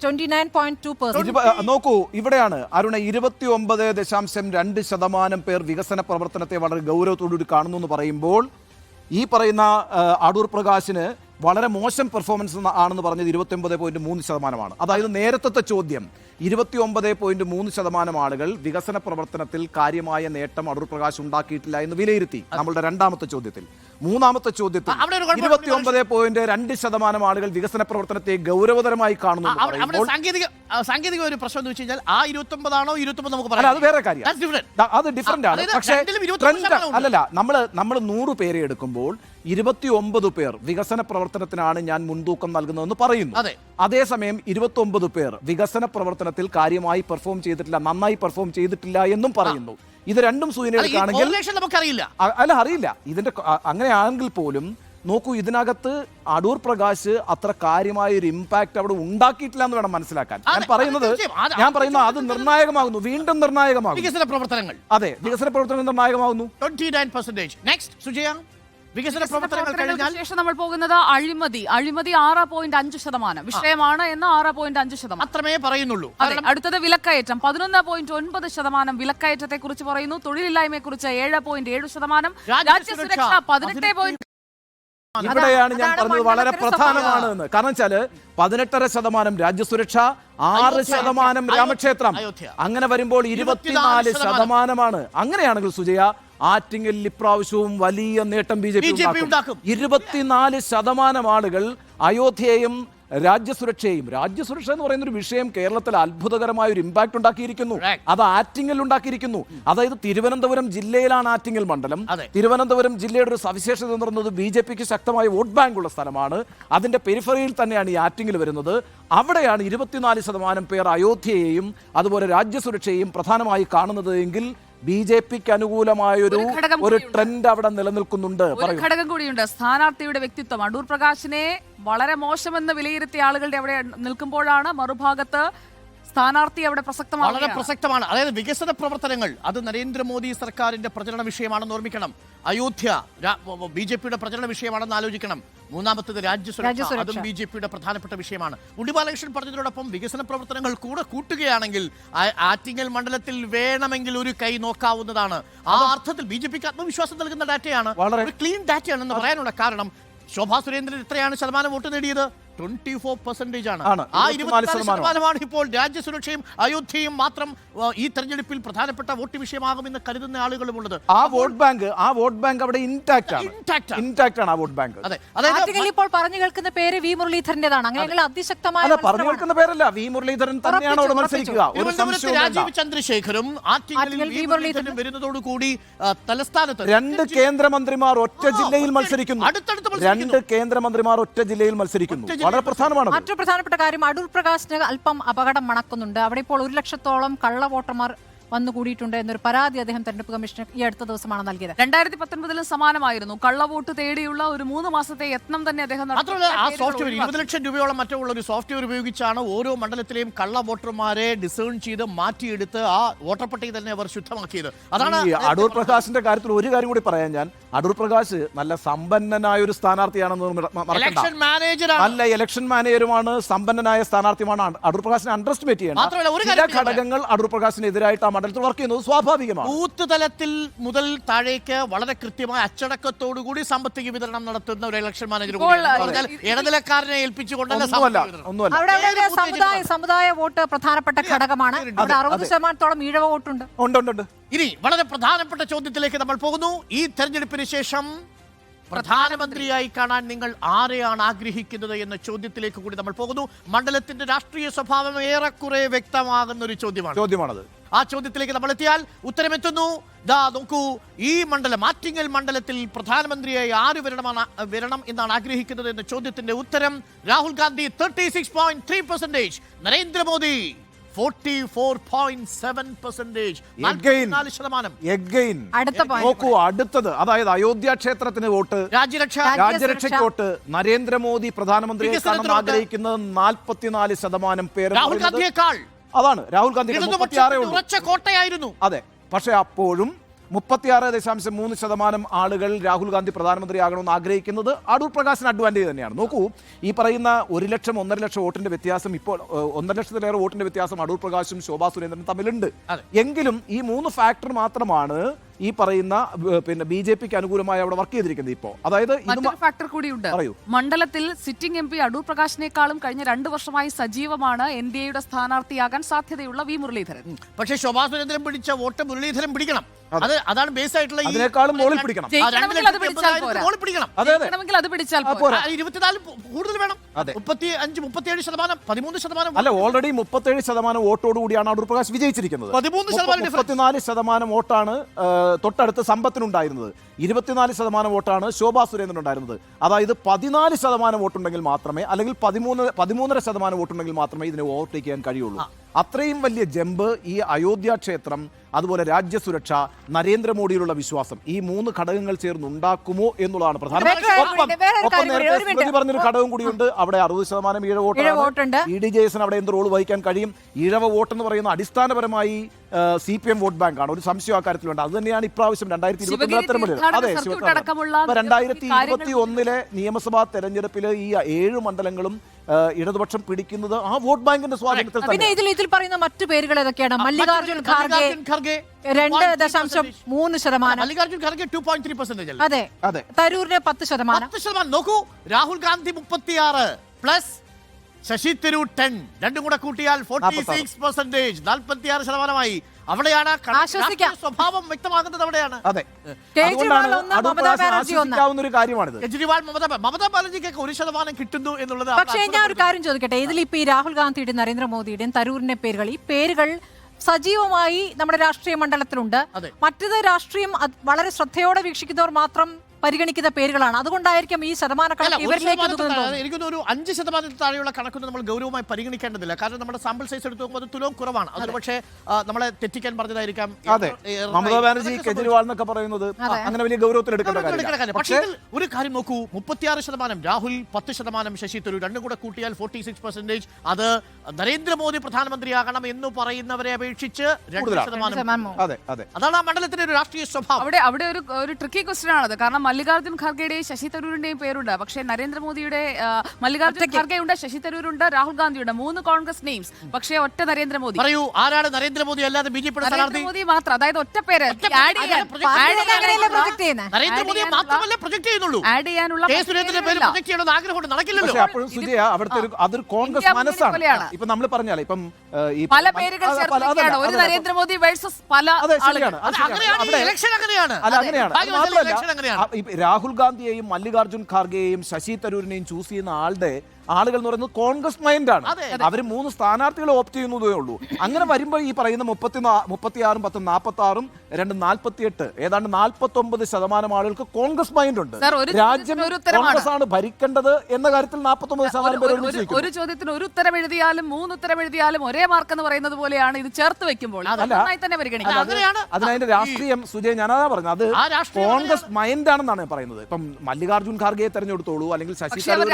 29.2%. നോക്കൂ, ഇവിടെയാണ് അരുണ 29.2% പേർ വികസന പ്രവർത്തനത്തെ വളരെ ഗൗരവത്തോടുകൂടി കാണുന്നു എന്ന് പറയുമ്പോൾ ഈ പറയുന്ന അടൂർ പ്രകാശിന് വളരെ മോശം പെർഫോമൻസ് ആണെന്ന് പറഞ്ഞത് 29.3%. അതായത് നേരത്തെ ചോദ്യം 29.3% ആളുകൾ വികസന പ്രവർത്തനത്തിൽ കാര്യമായ നേട്ടം അടൂർ പ്രകാശ് ഉണ്ടാക്കിയിട്ടില്ല എന്ന് വിലയിരുത്തി നമ്മളുടെ രണ്ടാമത്തെ ചോദ്യത്തിൽ. മൂന്നാമത്തെ ചോദ്യത്തിൽ 29.2% ആളുകൾ വികസന പ്രവർത്തനത്തെ ഗൗരവതരമായി കാണുന്നു. സാങ്കേതിക ഒരു പ്രശ്നം എന്ന് വെച്ച് കഴിഞ്ഞാൽ ആ 29 ആണോ 29 നമുക്ക് പറയാം, അത് വേറെ കാര്യം, അത് ഡിഫറന്റ് ആണ്. പക്ഷേ അല്ലല്ല, നമ്മൾ 100 പേരെ എടുക്കുമ്പോൾ 29 പേർ വികസന പ്രവർത്തനത്തിനാണ് ഞാൻ മുൻതൂക്കം നൽകുന്നതെന്ന് പറയുന്നു. അതേസമയം 29 പേർ വികസന പ്രവർത്തനത്തിൽ കാര്യമായി പെർഫോം ചെയ്തിട്ടില്ല, നന്നായി പെർഫോം ചെയ്തിട്ടില്ല എന്നും പറയുന്നു. ഇത് രണ്ടും സൂചനയാണെങ്കിൽ അറിയില്ല. ഇതിന്റെ അങ്ങനെയാണെങ്കിൽ പോലും നോക്കൂ, ഇതിനകത്ത് അടൂർ പ്രകാശ് അത്ര കാര്യമായ ഒരു ഇമ്പാക്ട് അവിടെ ഉണ്ടാക്കിയിട്ടില്ല എന്ന് വേണം മനസ്സിലാക്കാൻ. ഞാൻ പറയുന്നത് അത് നിർണായകമാകുന്നു, വീണ്ടും നിർണായകമാകുന്നു. വികസന പ്രവർത്തനങ്ങൾ, അതെ, വികസന പ്രവർത്തനങ്ങൾ നിർണായകമാകുന്നു. 29%. നെക്സ്റ്റ് സുജയ, വികസന പ്രവർത്തനങ്ങൾ കഴിഞ്ഞാൽ ശേഷം നമ്മൾ പോകുന്നത് അഴിമതി 6.5% വിഷയമാണ് എന്ന് 6.5%. അത്രമേ പറയുന്നുള്ളൂ. അടുത്തത് വിലക്കയറ്റം 11.9% വിലക്കയറ്റത്തെ കുറിച്ച് പറയുന്നു. തൊഴിലില്ലായ്മയെ കുറിച്ച് 7.7%. രാജ്യസുരക്ഷ 18. ഇവിടെയാണ് ഞാൻ പറഞ്ഞത് വളരെ പ്രധാനമാണ് എന്ന്. കാരണം വെച്ചാല് 18% രാജ്യസുരക്ഷ, 6% രാമക്ഷേത്രം. അങ്ങനെ വരുമ്പോൾ 24%. അങ്ങനെയാണെങ്കിൽ സുജയ, ആറ്റിങ്ങലിൽ ഇപ്രാവശ്യവും വലിയ നേട്ടം BJP ഉണ്ടാക്കും. 24% ആളുകൾ അയോധ്യയും രാജ്യസുരക്ഷ എന്ന് പറയുന്ന ഒരു വിഷയം കേരളത്തിൽ അത്ഭുതകരമായ ഒരു ഇമ്പാക്ട് ഉണ്ടാക്കിയിരിക്കുന്നു. അത് ആറ്റിങ്ങൽ ഉണ്ടാക്കിയിരിക്കുന്നു. അതായത് തിരുവനന്തപുരം ജില്ലയിലാണ് ആറ്റിങ്ങൽ മണ്ഡലം. തിരുവനന്തപുരം ജില്ലയുടെ ഒരു സവിശേഷത എന്ന് പറയുന്നത് BJPക്ക് ശക്തമായ വോട്ട് ബാങ്ക് ഉള്ള സ്ഥലമാണ്. അതിന്റെ പെരിഫറിയിൽ തന്നെയാണ് ഈ ആറ്റിങ്ങൽ വരുന്നത്. അവിടെയാണ് 24% പേർ അയോധ്യയെയും അതുപോലെ രാജ്യസുരക്ഷയെയും പ്രധാനമായി കാണുന്നത് എങ്കിൽ BJPക്ക് അനുകൂലമായ ഒരു ട്രെൻഡ് അവിടെ നിലനിൽക്കുന്നുണ്ട്. ഘടകം കൂടിയുണ്ട്, സ്ഥാനാർത്ഥിയുടെ വ്യക്തിത്വം. അടൂർ പ്രകാശിനെ വളരെ മോശമെന്ന് വിലയിരുത്തിയ ആളുകളുടെ അവിടെ നിൽക്കുമ്പോഴാണ് മറുഭാഗത്ത് സ്ഥാനാർത്ഥി അവിടെ വളരെ പ്രസക്തമാണ്. അതായത് വികസന പ്രവർത്തനങ്ങൾ അത് നരേന്ദ്രമോദി സർക്കാരിന്റെ പ്രചരണ വിഷയമാണെന്ന് ഓർമ്മിക്കണം. അയോധ്യ BJPയുടെ പ്രചരണ വിഷയമാണെന്ന് ആലോചിക്കണം. മൂന്നാമത്തേത് രാജ്യസുരക്ഷ, അതും BJPയുടെ പ്രധാനപ്പെട്ട വിഷയമാണ്. ഉണ്ണി ബാലകൃഷ്ണൻ പറഞ്ഞതിനോടൊപ്പം വികസന പ്രവർത്തനങ്ങൾ കൂടെ കൂട്ടുകയാണെങ്കിൽ ആറ്റിങ്ങൽ മണ്ഡലത്തിൽ വേണമെങ്കിൽ ഒരു കൈ നോക്കാവുന്നതാണ്. ആ അർത്ഥത്തിൽ BJPക്ക് ആത്മവിശ്വാസം നൽകുന്ന ഡാറ്റയാണ്, ഒരു ക്ലീൻ ഡാറ്റയാണെന്ന് പറയാനുള്ള കാരണം ശോഭാ സുരേന്ദ്രൻ എത്രയാണ് ശതമാനം വോട്ട് നേടിയത്? 24% ആണ്. ആ 24% ഇപ്പോൾ രാജ്യസുരക്ഷയും അയോധ്യയും മാത്രം ഈ തെരഞ്ഞെടുപ്പിൽ പ്രധാനപ്പെട്ട വോട്ട് വിഷയമാകുമെന്ന് കരുതുന്ന ആളുകളും ഉള്ളത്. ആ വോട്ട് ബാങ്ക് അവിടെ ഇൻടാക്ട് ആണ്. ആ വോട്ട് ബാങ്ക് ഇപ്പോൾ പറഞ്ഞു കേൾക്കുന്ന പേര് വി മുരളീധരന്റേതാണ്. അങ്ങനെ അതിശക്തമായ പറഞ്ഞു കേൾക്കുന്ന പേരല്ല, വി മുരളീധരൻ തന്നെയാണ് അവിടെ മത്സരിക്കുക. രാജീവ് ചന്ദ്രശേഖരും ആറ്റിങ്ങലിൽ വി മുരളീധരനും വരുന്നതോടുകൂടി തലസ്ഥാനത്ത് 2 കേന്ദ്രമന്ത്രിമാർ ഒറ്റ ജില്ലയിൽ മത്സരിക്കുന്നു. 2 കേന്ദ്രമന്ത്രിമാർ ഒറ്റ ജില്ലയിൽ മത്സരിക്കുന്നു. വളരെ പ്രധാനമാണ്. മറ്റൊരു പ്രധാനപ്പെട്ട കാര്യം, അടൂർ പ്രകാശിന് അല്പം അപകടം മണക്കുന്നുണ്ട്. അവിടെ ഇപ്പോൾ 1 ലക്ഷത്തോളം കള്ള വോട്ടർമാർ വന്നുകൂടിയിട്ടുണ്ട് എന്നൊരു പരാതി അദ്ദേഹം തെരഞ്ഞെടുപ്പ് കമ്മീഷന് ഈ അടുത്ത ദിവസമാണ് നൽകിയത്. 2019 സമാനമായിരുന്നു. കള്ളവോട്ട് തേടിയുള്ള ഒരു 3 മാസത്തെ യത്നം തന്നെ അദ്ദേഹം മാത്രമല്ല ആ സോഫ്റ്റ്വെയർ 20 ലക്ഷം രൂപയോളം മറ്റുള്ള ഒരു സോഫ്റ്റ്വെയർ ഉപയോഗിച്ചാണ് ഓരോ മണ്ഡലത്തിലെയും കള്ള വോട്ടർമാരെ ഡിസേൺ ചെയ്ത് മാറ്റിയെടുത്ത് ആ വോട്ടർ പട്ടിക തന്നെ അവർ ശുദ്ധമാക്കിയത്. അതാണ് അടൂർ പ്രകാശിന്റെ കാര്യത്തിൽ ഒരു കാര്യം കൂടി പറയാൻ, ഞാൻ അടൂർ പ്രകാശ് നല്ല സമ്പന്നനായ ഒരു സ്ഥാനാർത്ഥിയാണെന്ന് നല്ല ഇലക്ഷൻ മാനേജറുമാണ്, സമ്പന്നനായ സ്ഥാനാർത്ഥിയുമാണ്. അടൂർ പ്രകാശിനെ അണ്ടർ എസ്റ്റിമേറ്റ് ചെയ്യണം. ചില ഘടകങ്ങൾ അടൂർ പ്രകാശിനെതിരായിട്ട് ആ മണ്ഡലത്തിൽ വർക്ക് ചെയ്യുന്നത് സ്വാഭാവികമാണ്. ബൂത്ത് തലത്തിൽ മുതൽ താഴേക്ക് വളരെ കൃത്യമായ അച്ചടക്കത്തോടുകൂടി സാമ്പത്തിക വിതരണം നടത്തുന്ന ഒരു ഇലക്ഷൻ മാനേജർ ഇടനിലക്കാരനെ ഏൽപ്പിച്ചുകൊണ്ടല്ല ഒന്നുമല്ല. അവിടെ സമുദായ വോട്ട് പ്രധാനപ്പെട്ട ഘടകമാണ്. അവിടെ 60% ഈഴവ വോട്ടുണ്ട്. ഉണ്ട്. ഇനി വളരെ പ്രധാനപ്പെട്ട ചോദ്യത്തിലേക്ക് നമ്മൾ പോകുന്നു. ഈ തെരഞ്ഞെടുപ്പിന് ശേഷം പ്രധാനമന്ത്രിയായി കാണാൻ നിങ്ങൾ ആരെയാണ് ആഗ്രഹിക്കുന്നത് എന്ന ചോദ്യത്തിലേക്ക് കൂടി നമ്മൾ പോകുന്നു. മണ്ഡലത്തിന്റെ രാഷ്ട്രീയ സ്വഭാവം ഏറെക്കുറെ വ്യക്തമാകുന്ന ഒരു ചോദ്യമാണത്. ആ ചോദ്യത്തിലേക്ക് നമ്മൾ എത്തിയാൽ ഉത്തരമെത്തുന്നു. ദാ നോക്കൂ, ഈ മണ്ഡലം ആറ്റിങ്ങൽ മണ്ഡലത്തിൽ പ്രധാനമന്ത്രിയായി ആര് വരണം എന്നാണ് ആഗ്രഹിക്കുന്നത് എന്ന ചോദ്യത്തിന്റെ ഉത്തരം രാഹുൽ ഗാന്ധി 36.3%, നരേന്ദ്രമോദി 44.7%. നോക്കൂ, അടുത്തത് അതായത് അയോധ്യ ക്ഷേത്രത്തിന് വോട്ട്, രാജ്യരക്ഷയ്ക്ക് വോട്ട്, നരേന്ദ്രമോദി പ്രധാനമന്ത്രി ആഗ്രഹിക്കുന്നത് 44% പേര്. രാഹുൽ ഗാന്ധിയേക്കാൾ അതാണ് രാഹുൽ ഗാന്ധി 36 കോട്ടയായിരുന്നു. അതെ, പക്ഷെ അപ്പോഴും 36.3% ആളുകൾ രാഹുൽ ഗാന്ധി പ്രധാനമന്ത്രിയാകണമെന്ന് ആഗ്രഹിക്കുന്നത് അടൂർ പ്രകാശിന് അഡ്വാൻറ്റേജ് തന്നെയാണ്. നോക്കൂ, ഈ പറയുന്ന 1 ലക്ഷം 1.5 ലക്ഷം വോട്ടിന്റെ വ്യത്യാസം, ഇപ്പോൾ 1.5 ലക്ഷത്തിലേറെ വോട്ടിന്റെ വ്യത്യാസം അടൂർ പ്രകാശും ശോഭാ സുരേന്ദ്രനും തമ്മിലുണ്ട്. എങ്കിലും ഈ 3 ഫാക്ടർ മാത്രമാണ് ഈ പറയുന്ന പിന്നെ BJPക്ക് അനുകൂലമായി അവിടെ വർക്ക് ചെയ്തിരിക്കുന്നത്. ഇപ്പോൾ അതായത് ഫാക്ടർ കൂടിയുണ്ട്. മണ്ഡലത്തിൽ സിറ്റിംഗ് MP അടൂർ പ്രകാശിനേക്കാളും കഴിഞ്ഞ 2 വർഷമായി സജീവമാണ് NDAയുടെ സ്ഥാനാർത്ഥിയാകാൻ സാധ്യതയുള്ള വി മുരളീധരൻ. പക്ഷേ ശോഭാ സുരേന്ദ്രൻ പിടിച്ച വോട്ട് മുരളീധരൻ പിടിക്കണം. അതാണ് ബേസ് ആയിട്ടുള്ള അതിനേക്കാളും മോളിൽ പിടിക്കണം. 24 കൂടുതൽ വേണം. 35, 37%, 13%. അല്ല, ഓൾറെഡി 37% വോട്ടോടുകൂടിയാണ് അടൂർ പ്രകാശ് വിജയിച്ചിരിക്കുന്നത്. 34% വോട്ടാണ് തൊട്ടടുത്ത് സമ്പത്തിനുണ്ടായിരുന്നത്. 24% വോട്ടാണ് ശോഭാ സുരേന്ദ്രൻ ഉണ്ടായിരുന്നത്. അതായത് 14% വോട്ടുണ്ടെങ്കിൽ മാത്രമേ, അല്ലെങ്കിൽ 13.5% വോട്ടുണ്ടെങ്കിൽ മാത്രമേ ഇതിനെ ഓവർടേക്ക് ചെയ്യാൻ കഴിയുള്ളൂ. അത്രയും വലിയ ജമ്പ് ഈ അയോധ്യ ക്ഷേത്രം, അതുപോലെ രാജ്യസുരക്ഷ, നരേന്ദ്രമോദിയിലുള്ള വിശ്വാസം, ഈ 3 ഘടകങ്ങൾ ചേർന്നുണ്ടാക്കുമോ എന്നുള്ളതാണ് പ്രധാനപ്പെട്ട. പറഞ്ഞൊരു ഘടകം കൂടിയുണ്ട്. അവിടെ 60% ഈഴവ വോട്ടുണ്ട്. ED-JS അവിടെ എന്ത് റോൾ വഹിക്കാൻ കഴിയും? ഈഴവ വോട്ട് എന്ന് പറയുന്ന അടിസ്ഥാനപരമായി CPM വോട്ട് ബാങ്കാണ്. ഒരു സംശയം അക്കാര്യത്തിലുണ്ട്. അത് തന്നെയാണ് ഇപ്രാവശ്യം 2021 നിയമസഭാ തെരഞ്ഞെടുപ്പില് ഈ 7 മണ്ഡലങ്ങളും ഇടതുപക്ഷം പിടിക്കുന്നത് ആ വോട്ട് ബാങ്കിന്റെ സ്വാധീനത്തിൽ തന്നെ. ഇതിൽ പറയുന്ന മറ്റു പേരുകൾ ഏതൊക്കെയാണ്? മല്ലികാർജുൻ ഖാർഗെ 2.3%. മല്ലികാർജുൻ ഖാർഗെ 2.3%. അതെ. തരൂരിന് 10%. നോക്കൂ, രാഹുൽ ഗാന്ധി 36 പ്ലസ് ശശി തരൂർ 10, രണ്ടും കൂടെ കൂട്ടിയാൽ 46%, 46%. അവിടെയാണ് സ്വഭാവം വ്യക്തമാകുന്നത്. അവിടെയാണ് ഒരു കാര്യമാണിത്. കെജ്രിവാൾ, മമതാ ബാനർജിക്കൊക്കെ 1% കിട്ടുന്നു എന്നുള്ളത്. പക്ഷേ ഞാൻ ഒരു കാര്യം ചോദിക്കട്ടെ, ഇതിലിപ്പോ ഈ രാഹുൽ ഗാന്ധിയുടെയും നരേന്ദ്രമോദിയുടെയും തരൂരിന്റെ പേരുകൾ, ഈ പേരുകൾ സജീവമായി നമ്മുടെ രാഷ്ട്രീയ മണ്ഡലത്തിലുണ്ട്. മറ്റേത് രാഷ്ട്രീയം വളരെ ശ്രദ്ധയോടെ വീക്ഷിക്കുന്നവർ മാത്രം പരിഗണിക്കുന്ന പേരുകളാണ്. അതുകൊണ്ടായിരിക്കും ഈ ശതമാനക്കണക്ക് ഇവരിലേക്ക്. എനിക്കൊരു 5% താഴെയുള്ള കണക്കൊന്നും നമ്മൾ ഗൗരവമായി പരിഗണിക്കേണ്ടതില്ല. കാരണം നമ്മുടെ സാമ്പിൾ സൈസ് എടുത്ത് നോക്കുമ്പോൾ അത് തുലവും കുറവാണ്. അത് പക്ഷേ നമ്മളെ തെറ്റിക്കാൻ പറഞ്ഞതായിരിക്കാം. മമതാ ബാനർജി, കെജ്രിവാൾ എന്നൊക്കെ പറയുന്നത് അങ്ങനെ വലിയ ഗൗരവത്തിൽ എടുക്കേണ്ട കാര്യം. പക്ഷേ ഒരു കാര്യം നോക്കൂ, 36% രാഹുൽ, 10% ശശി തരൂർ, രണ്ടും കൂടെ കൂട്ടിയാൽ 46%. അത് നരേന്ദ്രമോദി പ്രധാനമന്ത്രിയാകണം എന്ന് പറയുന്നവരെ അപേക്ഷിച്ച് 2%. അതാണ് ആ മണ്ഡലത്തിന്റെ ഒരു രാഷ്ട്രീയ സ്വഭാവം. അവിടെ ഒരു ട്രിക്കി ക്വസ്റ്റ്യൻ ആണത്. കാരണം മല്ലികാർജുൻ ഖാർഗെയുടെയും ശശി തരൂരിന്റെയും പേരുണ്ട്. പക്ഷേ നരേന്ദ്രമോദിയുടെ മല്ലികാർജുൻ ഖാർഗെയുണ്ട്, ശശി തരൂരുണ്ട്, രാഹുൽ ഗാന്ധിയുണ്ട്. 3 കോൺഗ്രസ് നെയിംസ്, പക്ഷേ ഒറ്റ നരേന്ദ്രമോദി. പറയൂ, ആരാണ് നരേന്ദ്രമോദി അല്ലാതെ BJP നരേന്ദ്രമോദി മാത്രം? അതായത് ഒറ്റ പേര് നരേന്ദ്രമോദിയെ മാത്രമല്ല പ്രൊജക്ട് ചെയ്യുന്നുള്ളൂ. ആഡ് ചെയ്യാനുള്ള ആഗ്രഹമുണ്ട്, നടക്കില്ലല്ലോ. അപ്പോഴും സുജയ, അവിടുത്തെ അതൊരു കോൺഗ്രസ് മനസ്സാണ്. ഇപ്പൊ നമ്മൾ പറഞ്ഞാലേ ഇപ്പം പല പേരുകൾ ഒരു നരേന്ദ്രമോദി വേഴ്സസ് പല. രാഹുൽ ഗാന്ധിയെയും മല്ലികാർജുൻ ഖാർഗെയെയും ശശി തരൂരിനെയും ചൂസ് ചെയ്യുന്ന ആളുകൾ എന്ന് പറയുന്നത് കോൺഗ്രസ് മൈൻഡാണ്. അവർ 3 സ്ഥാനാർത്ഥികളെ ഓപ്റ്റ് ചെയ്യുന്നതേ ഉള്ളൂ. അങ്ങനെ വരുമ്പോൾ ഈ പറയുന്ന 36, 10, 46, 2, 48, ഏതാണ്ട് 49% ആളുകൾക്ക് കോൺഗ്രസ് മൈൻഡ് ഉണ്ട്. രാജ്യം കോൺഗ്രസ് ആണ് ഭരിക്കേണ്ടത് എന്ന കാര്യത്തിൽ 49% പേര്. ഒരു ചോദ്യത്തിന് ഒരു ഉത്തരം എഴുതിയാലും 3 ഉത്തരം എഴുതിയാലും ഒരേ മാർക്ക് എന്ന് പറയുന്നത് പോലെയാണ് ഇത് ചേർത്ത് വെക്കുമ്പോൾ. അതിനതിന്റെ രാഷ്ട്രീയം സുജയ്, ഞാനതാ പറഞ്ഞത്, അത് കോൺഗ്രസ് മൈൻഡ് ആണെന്നാണ് പറയുന്നത്. ഇപ്പം മല്ലികാർജുൻ ഖാർഗെയെ തെരഞ്ഞെടുത്തോളൂ, അല്ലെങ്കിൽ ശശി തരൂർ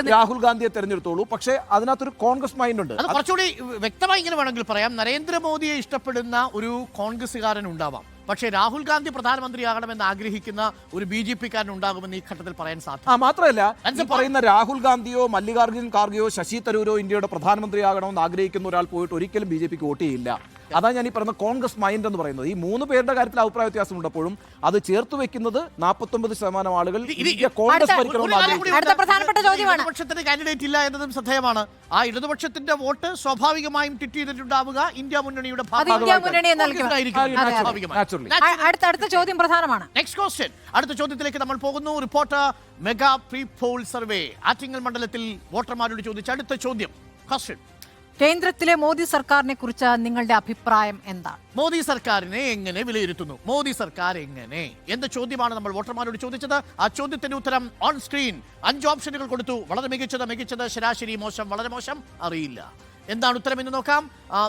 രാഹുൽ ഗാന്ധിയെ തെരഞ്ഞെടുത്തോളൂ, പക്ഷേ അതിനകത്തൊരു കോൺഗ്രസ് മൈൻഡ് ഉണ്ട്. അത് കുറച്ചുകൂടി വ്യക്തമായി ഇങ്ങനെ വേണമെങ്കിൽ പറയാം, നരേന്ദ്രമോദിയെ ഇഷ്ടപ്പെടുന്ന ഒരു കോൺഗ്രസ്സുകാരൻ ഉണ്ടാവാം, പക്ഷേ രാഹുൽ ഗാന്ധി പ്രധാനമന്ത്രിയാകണമെന്ന് ആഗ്രഹിക്കുന്ന ഒരു BJP-കാരൻ ഉണ്ടാകുമെന്ന് ഈ ഘട്ടത്തിൽ പറയാൻ സാധിക്കും. മാത്രമല്ല ഈ പറയുന്ന രാഹുൽ ഗാന്ധിയോ മല്ലികാർജുൻ ഖാർഗെയോ ശശി തരൂരോ ഇന്ത്യയുടെ പ്രധാനമന്ത്രിയാകണമെന്ന് ആഗ്രഹിക്കുന്ന ഒരാൾ പോയിട്ട് ഒരിക്കലും BJP-ക്ക് വോട്ട് ചെയ്യില്ല. അതാണ് ഞാൻ ഈ പറയുന്ന കോൺഗ്രസ് മൈൻഡ് എന്ന് പറയുന്നത്. ഈ 3 പേരുടെ കാര്യത്തിൽ അഭിപ്രായ വ്യത്യാസം ഉണ്ടപ്പോഴും അത് ചേർത്ത് വെക്കുന്നത് 49% ആളുകൾ കോൺഗ്രസ് അടുത്ത പ്രധാനപ്പെട്ട ചോദ്യമാണ്. ഇടതുപക്ഷത്തിന് കാൻഡിഡേറ്റ് ഇല്ല എന്നതും ശ്രദ്ധേയമാണ്. ആ ഇടതുപക്ഷത്തിന്റെ വോട്ട് സ്വാഭാവികമായും ടിറ്റ് ചെയ്തിട്ടുണ്ടാവുക ഇന്ത്യ മുന്നണിയുടെ അടുത്ത ചോദ്യം പ്രധാനമാണ്. Next question. അടുത്ത ചോദ്യത്തിലേക്ക് നമ്മൾ പോകുന്നു. Reporter mega pre poll survey Attingal മണ്ഡലത്തിൽ വോട്ടർമാരോട് ചോദിച്ച അടുത്ത ചോദ്യം. ക്വസ്റ്റ്യൻ: കേന്ദ്രത്തിലെ മോദി സർക്കാരിനെ കുറിച്ച് നിങ്ങളുടെ അഭിപ്രായം എന്താണ്? മോദി സർക്കാരിനെ എങ്ങനെ വിലയിരുത്തുന്നു? മോദി സർക്കാർ എങ്ങനെ എന്ന ചോദ്യമാണ് നമ്മൾ വോട്ടർമാരോട് ചോദിച്ചത്. ആ ചോദ്യത്തിന്റെ ഉത്തരം ഓൺ സ്ക്രീൻ. 5 ഓപ്ഷനുകൾ കൊടുത്തു. വളരെ മികച്ചത്, ശരാശരി, മോശം, വളരെ മോശം, അറിയില്ല. എന്താണ് ഉത്തരം എന്ന് നോക്കാം.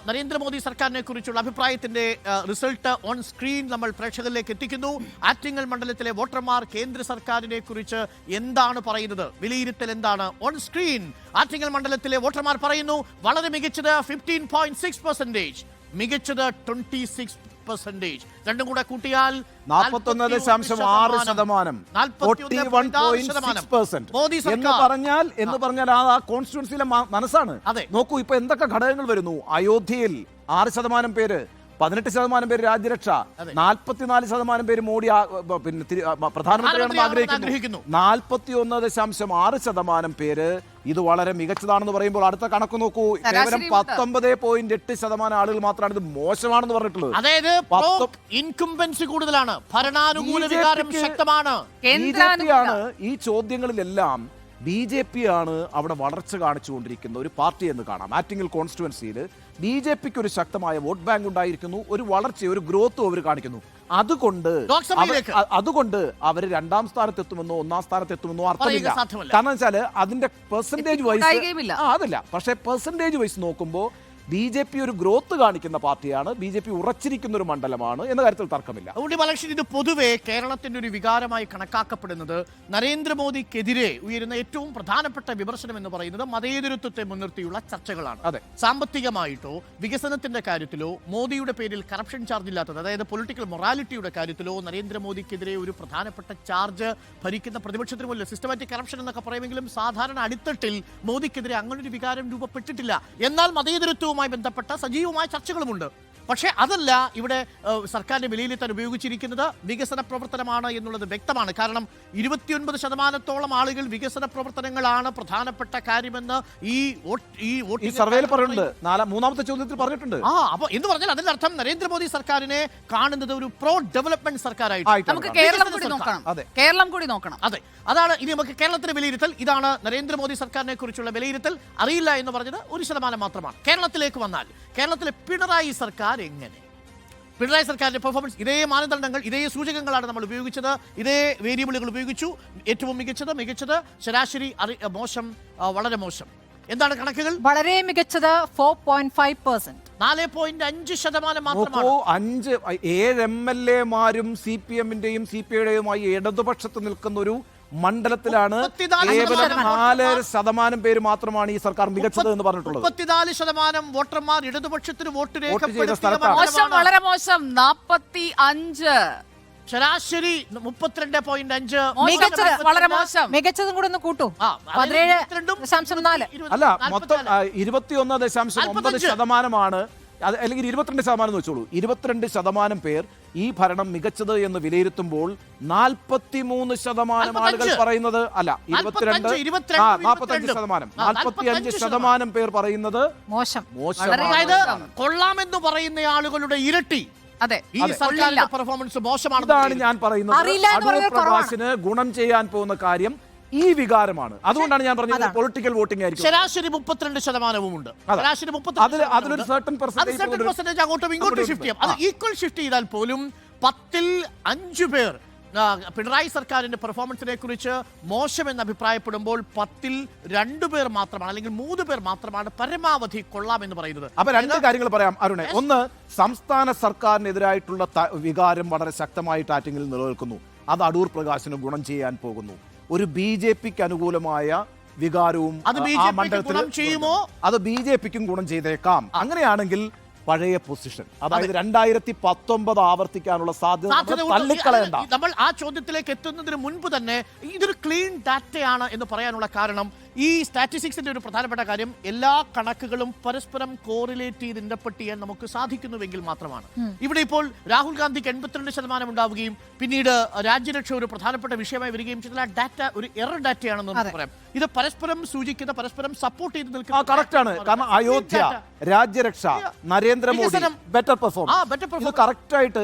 നരേന്ദ്രമോദി സർക്കാരിനെ കുറിച്ചുള്ള അഭിപ്രായത്തിന്റെ റിസൾട്ട് ഓൺ സ്ക്രീൻ നമ്മൾ പ്രേക്ഷകരിലേക്ക് എത്തിക്കുന്നു. ആറ്റിങ്ങൽ മണ്ഡലത്തിലെ വോട്ടർമാർ കേന്ദ്ര സർക്കാരിനെ കുറിച്ച് എന്താണ് പറയുന്നത്, വിലയിരുത്തൽ എന്താണ്? ഓൺ സ്ക്രീൻ ആറ്റിങ്ങൽ മണ്ഡലത്തിലെ വോട്ടർമാർ പറയുന്നു വളരെ മികച്ചത് 15.6%, മികച്ചത് 26%. രണ്ടും കൂടെ കൂട്ടിയാൽ 41.6%. മോദി എന്ന് പറഞ്ഞാൽ ആ കോൺസ്റ്റിറ്റ്യുവൻസിയിലെ മനസ്സാണ്. നോക്കൂ, ഇപ്പൊ എന്തൊക്കെ ഘടകങ്ങൾ വരുന്നു. അയോധ്യയിൽ 6% പേര്, 18% പേര് രാജ്യരക്ഷ, 44% പേര് മോഡി പ്രധാനമന്ത്രിയാണെന്ന് ആഗ്രഹിക്കുന്നു, 41.6% പേര് ഇത് വളരെ മികച്ചതാണെന്ന് പറയുമ്പോൾ അടുത്ത കണക്ക് നോക്കൂ, കേവലം 19.8% ആളുകൾ മാത്രമാണ് ഇത് മോശമാണെന്ന് പറഞ്ഞിട്ടുള്ളത്. അതായത് ഇൻകംബൻസി കൂടുതലാണ്, ഭരണാനുകൂല വികാരം ശക്തമാണ്. ഈ ചോദ്യങ്ങളിലെല്ലാം BJP ആണ് അവിടെ വളർച്ച കാണിച്ചുകൊണ്ടിരിക്കുന്ന ഒരു പാർട്ടി എന്ന് കാണാം. ആറ്റിങ്ങൽ കോൺസ്റ്റിറ്റ്യുവൻസിയിൽ BJPക്ക് ഒരു ശക്തമായ വോട്ട് ബാങ്ക് ഉണ്ടായിരിക്കുന്നു, ഒരു വളർച്ച, ഒരു ഗ്രോത്തും അവർ കാണിക്കുന്നു. അതുകൊണ്ട് അവർ 2ാം സ്ഥാനത്തെത്തുമെന്നോ 1ാം സ്ഥാനത്തെത്തുമെന്നോ അർത്ഥമില്ല. കാരണം വെച്ചാൽ അതിന്റെ പെർസെന്റേജ് വൈസ് അതല്ല, പക്ഷേ പെർസെന്റേജ് വൈസ് നോക്കുമ്പോൾ BJP ഒരു ഗ്രോത്ത് കാണിക്കുന്ന പാർട്ടിയാണ്, BJP ഉറച്ചിരിക്കുന്ന ഒരു മണ്ഡലമാണ് എന്ന കാര്യത്തിൽ തർക്കമില്ല. അതുകൊണ്ട് ഇത് പൊതുവെ കേരളത്തിന്റെ ഒരു വികാരമായി കണക്കാക്കപ്പെടുന്നത് നരേന്ദ്രമോദിക്കെതിരെ ഉയരുന്ന ഏറ്റവും പ്രധാനപ്പെട്ട വിമർശനം എന്ന് പറയുന്നത് മതേതരത്വത്തെ മുൻനിർത്തിയുള്ള ചർച്ചകളാണ്. സാമ്പത്തികമായിട്ടോ വികസനത്തിന്റെ കാര്യത്തിലോ മോദിയുടെ പേരിൽ കറപ്ഷൻ ചാർജ് ഇല്ലാത്തത്, അതായത് പൊളിറ്റിക്കൽ മൊറാലിറ്റിയുടെ കാര്യത്തിലോ നരേന്ദ്രമോദിക്കെതിരെ ഒരു പ്രധാനപ്പെട്ട ചാർജ് ഭരിക്കുന്ന പ്രതിപക്ഷത്തിന് പോലും സിസ്റ്റമാറ്റിക് കറപ്ഷൻ എന്നൊക്കെ പറയുമെങ്കിലും സാധാരണ അടിത്തട്ടിൽ മോദിക്കെതിരെ അങ്ങനൊരു വികാരം രൂപപ്പെട്ടിട്ടില്ല. എന്നാൽ മതേതരത്വവും ബന്ധപ്പെട്ട സജീവമായ ചർച്ചകളുമുണ്ട്. പക്ഷേ അതല്ല ഇവിടെ സർക്കാരിന്റെ വിലയിരുത്താൻ ഉപയോഗിച്ചിരിക്കുന്നത്. വികസന പ്രവർത്തനമാണ് എന്നുള്ളത് വ്യക്തമാണ്. കാരണം 29% ആളുകൾ വികസന പ്രവർത്തനങ്ങളാണ് പ്രധാനപ്പെട്ട കാര്യമെന്ന് ഈ സർവേയിൽ പറഞ്ഞിട്ടുണ്ട്. 3ാമത്തെ ചോദ്യത്തിൽ പറഞ്ഞിട്ടുണ്ട്. അപ്പൊ എന്ന് പറഞ്ഞാൽ അതിന്റെ അർത്ഥം നരേന്ദ്രമോദി സർക്കാരിനെ കാണുന്നത് ഒരു പ്രോ ഡെവലപ്മെന്റ് സർക്കാരായിട്ട്. നമുക്ക് കേരളം കൂടി നോക്കണം. അതെ, അതാണ് ഇനി നമുക്ക് കേരളത്തിന്റെ വിലയിരുത്തൽ. ഇതാണ് നരേന്ദ്രമോദി സർക്കാരിനെ കുറിച്ചുള്ള വിലയിരുത്തൽ. അറിയില്ല എന്ന് പറഞ്ഞത് 1% മാത്രമാണ്. കേരളത്തിലേക്ക് വന്നാൽ കേരളത്തിലെ പിണറായി സർക്കാർ എങ്ങനെ? പിണറായി സർക്കാരിന്റെ പെർഫോമൻസ്, ഇതേ മാനദണ്ഡങ്ങൾ, ഇതേ സൂചകങ്ങളാണ് നമ്മൾ ഉപയോഗിച്ചത്, ഇതേ വേരിയബിളുകൾ ഉപയോഗിച്ചു. ഏറ്റവും മികച്ചത്, ശരാശരി, മോശം, വളരെ മോശം. എന്താണ് കണക്കുകൾ? വളരെ മികച്ചത് 4.5%, 4.5% മാത്രമാണ്. 7 MLA-മാരും CPM-ന്റെയും CPI-യുമായി ഇടതുപക്ഷത്ത് നിൽക്കുന്ന ഒരു മണ്ഡലത്തിലാണ് കേവലം 4% പേര് മാത്രമാണ് ഈ സർക്കാർ മികച്ചത് എന്ന് പറഞ്ഞിട്ടുള്ളത്. 34% വോട്ടർമാർ ഇടതുപക്ഷത്തിന് വോട്ട് വളരെ മോശം 45%, ശരാശരി 32.5. വളരെ മോശം. മികച്ചതും കൂടെ ഒന്ന് കൂട്ടൂ, 17.4. അല്ല, മൊത്തം 21.9% അല്ലെങ്കിൽ 22% എന്ന് വെച്ചോളൂ. 22% പേർ ഈ ഭരണം മികച്ചത് എന്ന് വിലയിരുത്തുമ്പോൾ 43% ആളുകൾ പറയുന്നത് അല്ല, 45% പേർ പറയുന്നത് മോശം. അതായത് കൊള്ളാമെന്ന് പറയുന്ന ആളുകളുടെ ഇരട്ടി ഈ സർക്കാരിന്റെ പെർഫോമൻസ് മോശമാണ്. ഇതാണ് ഞാൻ പറയുന്നത്. അടൂർ പ്രകാശിന് ഗുണം ചെയ്യാൻ പോകുന്ന കാര്യം ഈ വികാരമാണ്. അതുകൊണ്ടാണ് ഞാൻ പറഞ്ഞത് പൊളിറ്റിക്കൽ വോട്ടിംഗ് ആയിരിക്കും. ശരാശരി 32% ഉണ്ട്. അതിലൊരു സർട്ടൻ പെർസെന്റേജ് അങ്ങോട്ടും ഇങ്ങോട്ടും ഷിഫ്റ്റ് ചെയ്യാം. അത് ഈക്വൽ ഷിഫ്റ്റ് ചെയ്താൽ പോലും 10ൽ 5 പേർ പിണറായി സർക്കാരിന്റെ പെർഫോമൻസിനെ കുറിച്ച് മോശമെന്ന് അഭിപ്രായപ്പെടുമ്പോൾ 10ൽ 2 പേർ മാത്രമാണ്, അല്ലെങ്കിൽ 3 പേർ മാത്രമാണ് പരമാവധി കൊള്ളാമെന്ന് പറയുന്നത്. അപ്പൊ 2 കാര്യങ്ങൾ പറയാം അരുണെ. ഒന്ന്, സംസ്ഥാന സർക്കാരിനെതിരായിട്ടുള്ള വികാരം വളരെ ശക്തമായിട്ട് ആറ്റിങ്ങിൽ നിലനിൽക്കുന്നു. അത് അടൂർ പ്രകാശിന് ഗുണം ചെയ്യാൻ പോകുന്നു. ഒരു BJPക്ക് അനുകൂലമായ വികാരവും അത് BJPക്കും ഗുണം ചെയ്തേക്കാം. അങ്ങനെയാണെങ്കിൽ പഴയ പൊസിഷൻ, അതായത് 2019 ആവർത്തിക്കാനുള്ള സാധ്യത നമ്മൾ തള്ളിക്കളയണ്ട. നമ്മൾ ആ ചോദ്യത്തിലേക്ക് എത്തുന്നതിന് മുൻപ് തന്നെ ഇതൊരു ക്ലീൻ ഡാറ്റയാണ് എന്ന് പറയാനുള്ള കാരണം ഈ സ്റ്റാറ്റിസ്റ്റിക്സിന്റെ ഒരു പ്രധാനപ്പെട്ട കാര്യം എല്ലാ കണക്കുകളും പരസ്പരം കോറിലേറ്റ് ചെയ്ത് ഇൻറ്റർപ്രറ്റ് ചെയ്യാൻ നമുക്ക് സാധിക്കുന്നുവെങ്കിൽ മാത്രമാണ്. ഇവിടെ ഇപ്പോൾ രാഹുൽ ഗാന്ധിക്ക് 82% ഉണ്ടാവുകയും പിന്നീട് രാജ്യരക്ഷ ഒരു പ്രധാനപ്പെട്ട വിഷയമായി വരികയും ചെയ്താൽ ആ ഡാറ്റ ഒരു എറർ ഡാറ്റയാണെന്ന് നമുക്ക് പറയാം. ഇത് പരസ്പരം സൂചിക്കുന്ന, പരസ്പരം സപ്പോർട്ട് ചെയ്ത് നിൽക്കുന്ന കറക്റ്റ് ആണ്. കാരണം അയോധ്യ, രാജ്യരക്ഷ, നരേന്ദ്രമോദി, ബെറ്റർ പെർഫോം, ഇത് കറക്റ്റ് ആയിട്ട്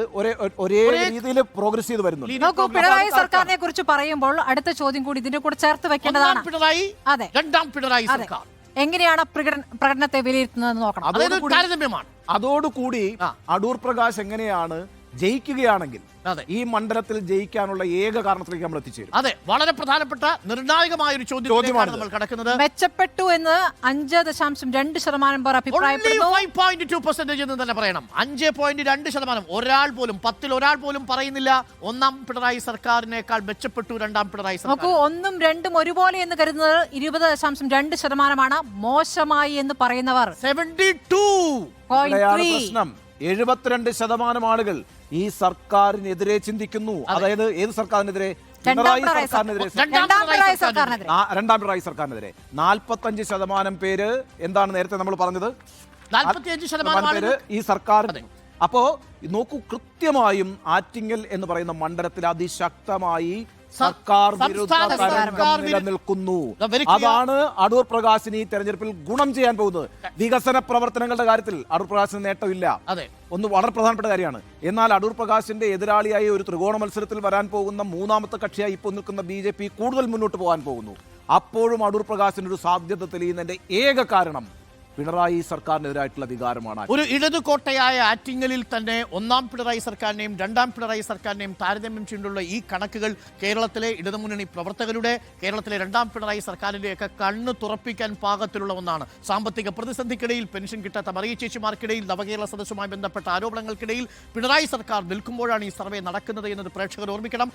ഒരേ രീതിയിൽ പ്രോഗ്രസ് ചെയ്ത് വരുന്നു. നോക്കൂ, പിണറായി സർക്കാരിനെ കുറിച്ച് പറയുമ്പോൾ അടുത്ത ചോദ്യം കൂടി ഇതിന്റെ കൂടെ ചേർത്ത് വെക്കേണ്ടതാണ്. പിണറായി, അതെ, രണ്ടാം പിണറായി സർക്കാർ എങ്ങനെയാണ് പ്രകടനത്തെ വിലയിരുത്തുന്നത് നോക്കണം. അതോടുകൂടി അടൂർ പ്രകാശ് എങ്ങനെയാണ് ജയിക്കുകയാണെങ്കിൽ ഈ മണ്ഡലത്തിൽ ജയിക്കാനുള്ള ഏക കാരണത്തിലേക്ക് നമ്മൾ എത്തിച്ചേരും. അതെ, വളരെ പ്രധാനപ്പെട്ട നിർണായകമായ ഒരു ചോദ്യമാണ് നമ്മൾ കടക്കുന്നത്. മെച്ചപ്പെട്ടു എന്ന് 5.2% പേർ അഭിപ്രായപ്പെടുന്നു. 5.2% എന്ന് തന്നെ പറയണം. 5.2%. ഒരാൾ പോലും, 10-ൽ ഒരാൾ പോലും പറയുന്നില്ല ഒന്നാം പിണറായി സർക്കാരിനേക്കാൾ മെച്ചപ്പെട്ടു രണ്ടാം പിണറായി സർക്കാർ. നോക്കൂ, 1ഉം 2ഉം ഒരുപോലെ എന്ന് കരുതുന്നത് 20.2%. മോശമായി എന്ന് പറയുന്നവർ 72.3. പ്രശ്നം 72% ആളുകൾ ഈ സർക്കാരിനെതിരെ ചിന്തിക്കുന്നു. അതായത് ഏത് സർക്കാരിനെതിരെ? രണ്ടാം പിണറായി സർക്കാരിനെതിരെ. 45% പേര് എന്താണ് നേരത്തെ നമ്മൾ പറഞ്ഞത്? 45% പേര് ഈ സർക്കാരിന്. അപ്പോ നോക്കൂ, കൃത്യമായും ആറ്റിങ്ങൽ എന്ന് പറയുന്ന മണ്ഡലത്തിൽ അതിശക്തമായി സർക്കാർ നിലനിൽക്കുന്നു. അതാണ് അടൂർ പ്രകാശിന് ഈ തെരഞ്ഞെടുപ്പിൽ ഗുണം ചെയ്യാൻ പോകുന്നത്. വികസന പ്രവർത്തനങ്ങളുടെ കാര്യത്തിൽ അടൂർ പ്രകാശിന് നേട്ടമില്ല, ഒന്ന് വളരെ പ്രധാനപ്പെട്ട കാര്യമാണ്. എന്നാൽ അടൂർ പ്രകാശിന്റെ എതിരാളിയായി ഒരു ത്രികോണ മത്സരത്തിൽ വരാൻ പോകുന്ന മൂന്നാമത്തെ കക്ഷിയായി ഇപ്പോൾ നിൽക്കുന്ന BJP കൂടുതൽ മുന്നോട്ട് പോകാൻ പോകുന്നു. അപ്പോഴും അടൂർ പ്രകാശിന് ഒരു സാധ്യത തെളിയുന്നതിന്റെ ഏക കാരണം പിണറായി സർക്കാരിനെതിരായിട്ടുള്ള വികാരമാണ്. ഒരു ഇടതു കോട്ടയായ ആറ്റിങ്ങലിൽ തന്നെ ഒന്നാം പിണറായി സർക്കാരിനെയും രണ്ടാം പിണറായി സർക്കാരിനെയും താരതമ്യം ചെയ്തുള്ള ഈ കണക്കുകൾ കേരളത്തിലെ ഇടതുമുന്നണി പ്രവർത്തകരുടെ, കേരളത്തിലെ രണ്ടാം പിണറായി സർക്കാരിന്റെയൊക്കെ കണ്ണ് തുറപ്പിക്കാൻ പാകത്തിലുള്ള ഒന്നാണ്. സാമ്പത്തിക പ്രതിസന്ധിക്കിടയിൽ, പെൻഷൻ കിട്ടാത്ത മറിയ ചേച്ചിമാർക്കിടയിൽ, നവകേരള സദസ്സുമായി ബന്ധപ്പെട്ട ആരോപണങ്ങൾക്കിടയിൽ പിണറായി സർക്കാർ നിൽക്കുമ്പോഴാണ് ഈ സർവേ നടക്കുന്നത് എന്നത് പ്രേക്ഷകർ ഓർമ്മിക്കണം.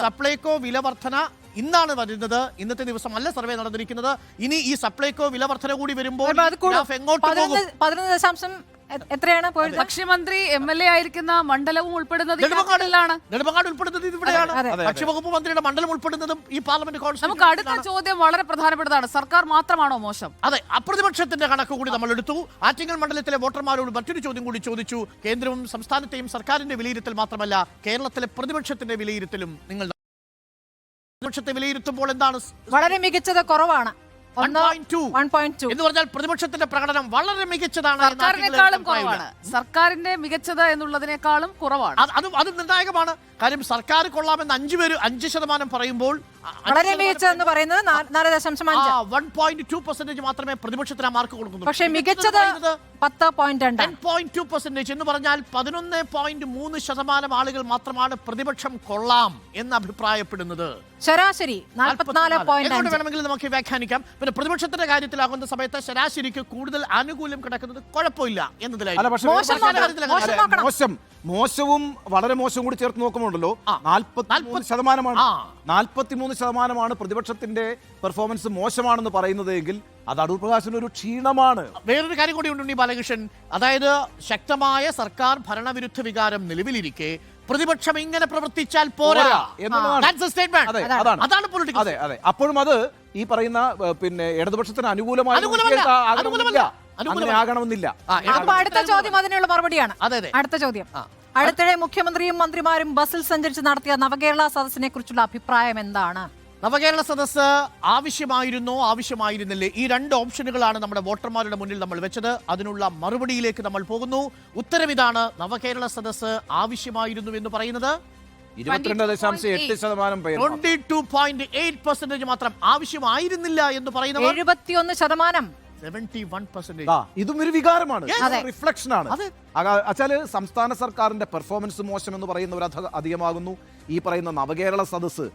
സപ്ലൈകോ വില വർധന ഇന്നാണ് വരുന്നത്. ഇന്നത്തെ ദിവസമല്ല സർവേ നടന്നിരിക്കുന്നത്. ഇനി ഈ സപ്ലൈകോ വില വർധന കൂടി വരുമ്പോൾ എത്രയാണ് ഭക്ഷ്യമന്ത്രി MLA ആയിരിക്കുന്ന മണ്ഡലവും ഉൾപ്പെടുന്നത് നെടുമങ്ങാട് ഉൾപ്പെടുന്നത് ഇവിടെയാണ്. ഭക്ഷ്യവകുപ്പ് മന്ത്രിയുടെ മണ്ഡലം ഉൾപ്പെടുന്നതും ഈ പാർലമെന്റ് കോൺസ്റ്റിറ്റ്യൂഷൻ. നമുക്ക് അടുത്ത ചോദ്യം വളരെ പ്രധാനപ്പെട്ടതാണ്. സർക്കാർ മാത്രമാണോ മോശം? അതെ, അപ്രതിപക്ഷത്തിന്റെ കണക്ക് കൂടി നമ്മൾ എടുത്തു. ആറ്റിങ്ങൽ മണ്ഡലത്തിലെ വോട്ടർമാരോട് മറ്റൊരു ചോദ്യം കൂടി ചോദിച്ചു. കേന്ദ്രവും സംസ്ഥാനത്തെയും സർക്കാരിന്റെ വിലയിരുത്തൽ മാത്രമല്ല, കേരളത്തിലെ പ്രതിപക്ഷത്തിന്റെ വിലയിരുത്തലും നിങ്ങൾ പ്രതിപക്ഷത്തെ വിലയിരുത്തുമ്പോൾ എന്താണ്? വളരെ മികച്ചത് കുറവാണ്. 1.2 എന്ന് പറഞ്ഞാൽ പ്രതിപക്ഷത്തിന്റെ പ്രകടനം വളരെ മികച്ചതാണ്. സർക്കാരിനേക്കാളും കുറവാണ്. സർക്കാരിന്റെ മികച്ചത് എന്നുള്ളതിനേക്കാളും കുറവാണ്. അത് നിർണായകമാണ്. കാര്യം സർക്കാർ കൊള്ളാമെന്ന് 5% പറയുമ്പോൾ വളരെ മികച്ചതെന്ന് പറയുന്നത് 4.5. 1.2% മാത്രമേ പ്രതിപക്ഷത്തിന് മാർക്ക് കൊടുക്കുന്നുള്ളൂ. പക്ഷേ മികച്ചത് 10.2% എന്ന് പറഞ്ഞാൽ 11.3% ആളുകൾ മാത്രമാണ് പ്രതിപക്ഷം കൊള്ളാം എന്ന് അഭിപ്രായപ്പെടുന്നത്. ശരാശരി 44.5 വേണമെങ്കിൽ നമുക്ക് വ്യാഖ്യാനിക്കാം. പിന്നെ പ്രതിപക്ഷത്തിന്റെ കാര്യത്തിലാകുന്ന സമയത്ത് ശരാശരിക്ക് കൂടുതൽ ആനുകൂല്യം കിടക്കുന്നത് കുഴപ്പമില്ല എന്നതിലായിരിക്കും. മോശവും വളരെ മോശവും കൂടി ചേർത്ത് നോക്കുമ്പോണ്ടല്ലോ 43% പ്രതിപക്ഷത്തിന്റെ പെർഫോമൻസ് മോശമാണെന്ന് പറയുന്നത് എങ്കിൽ അത് അടൂർ പ്രകാശിന് ഒരു ക്ഷീണമാണ്. വേറൊരു കാര്യം കൂടി ഉണ്ട് ബാലകൃഷ്ണൻ. അതായത് ശക്തമായ സർക്കാർ ഭരണവിരുദ്ധ വികാരം നിലവിലിരിക്കെ പ്രതിപക്ഷം ഇങ്ങനെ പ്രവർത്തിച്ചാൽ പോരാ അതാണ് പൊളിറ്റിക്സ്. അതെ അതെ, അപ്പോഴും അത് ഈ പറയുന്ന പിന്നെ ഇടതുപക്ഷത്തിന് അനുകൂലമാകണമെന്നില്ല. അടുത്ത ചോദ്യം അതിനുള്ള മറുപടിയാണ്. അടുത്ത ചോദ്യം, അടുത്തിടെ മുഖ്യമന്ത്രിയും മന്ത്രിമാരും ബസ്സിൽ സഞ്ചരിച്ച് നടത്തിയ നവകേരള സദസ്സിനെ കുറിച്ചുള്ള അഭിപ്രായം എന്താണ്? നവകേരള സദസ്സ് ആവശ്യമായിരുന്നോ ആവശ്യമായിരുന്നില്ലേ? ഈ രണ്ട് ഓപ്ഷനുകളാണ് നമ്മുടെ വോട്ടർമാരുടെ മുന്നിൽ നമ്മൾ വെച്ചത്. അതിനുള്ള മറുപടിയിലേക്ക് നമ്മൾ പോകുന്നു. ഉത്തരം ഇതാണ്. നവകേരള സദസ്സ് ആവശ്യമായിരുന്നു എന്ന് പറയുന്നത് 22.8% മാത്രം. ആവശ്യമായിരുന്നില്ല എന്ന് പറയുന്നത് 71%. 71%. ഇതും ഒരു വികാരമാണ്, റിഫ്ലക്ഷൻ ആണ്. അച്ചാല് സംസ്ഥാന സർക്കാരിന്റെ പെർഫോമൻസ് മോശം എന്ന് പറയുന്നവർ അധികമാകുന്നു. ഈ പറയുന്ന നവകേരള സദസ്സ്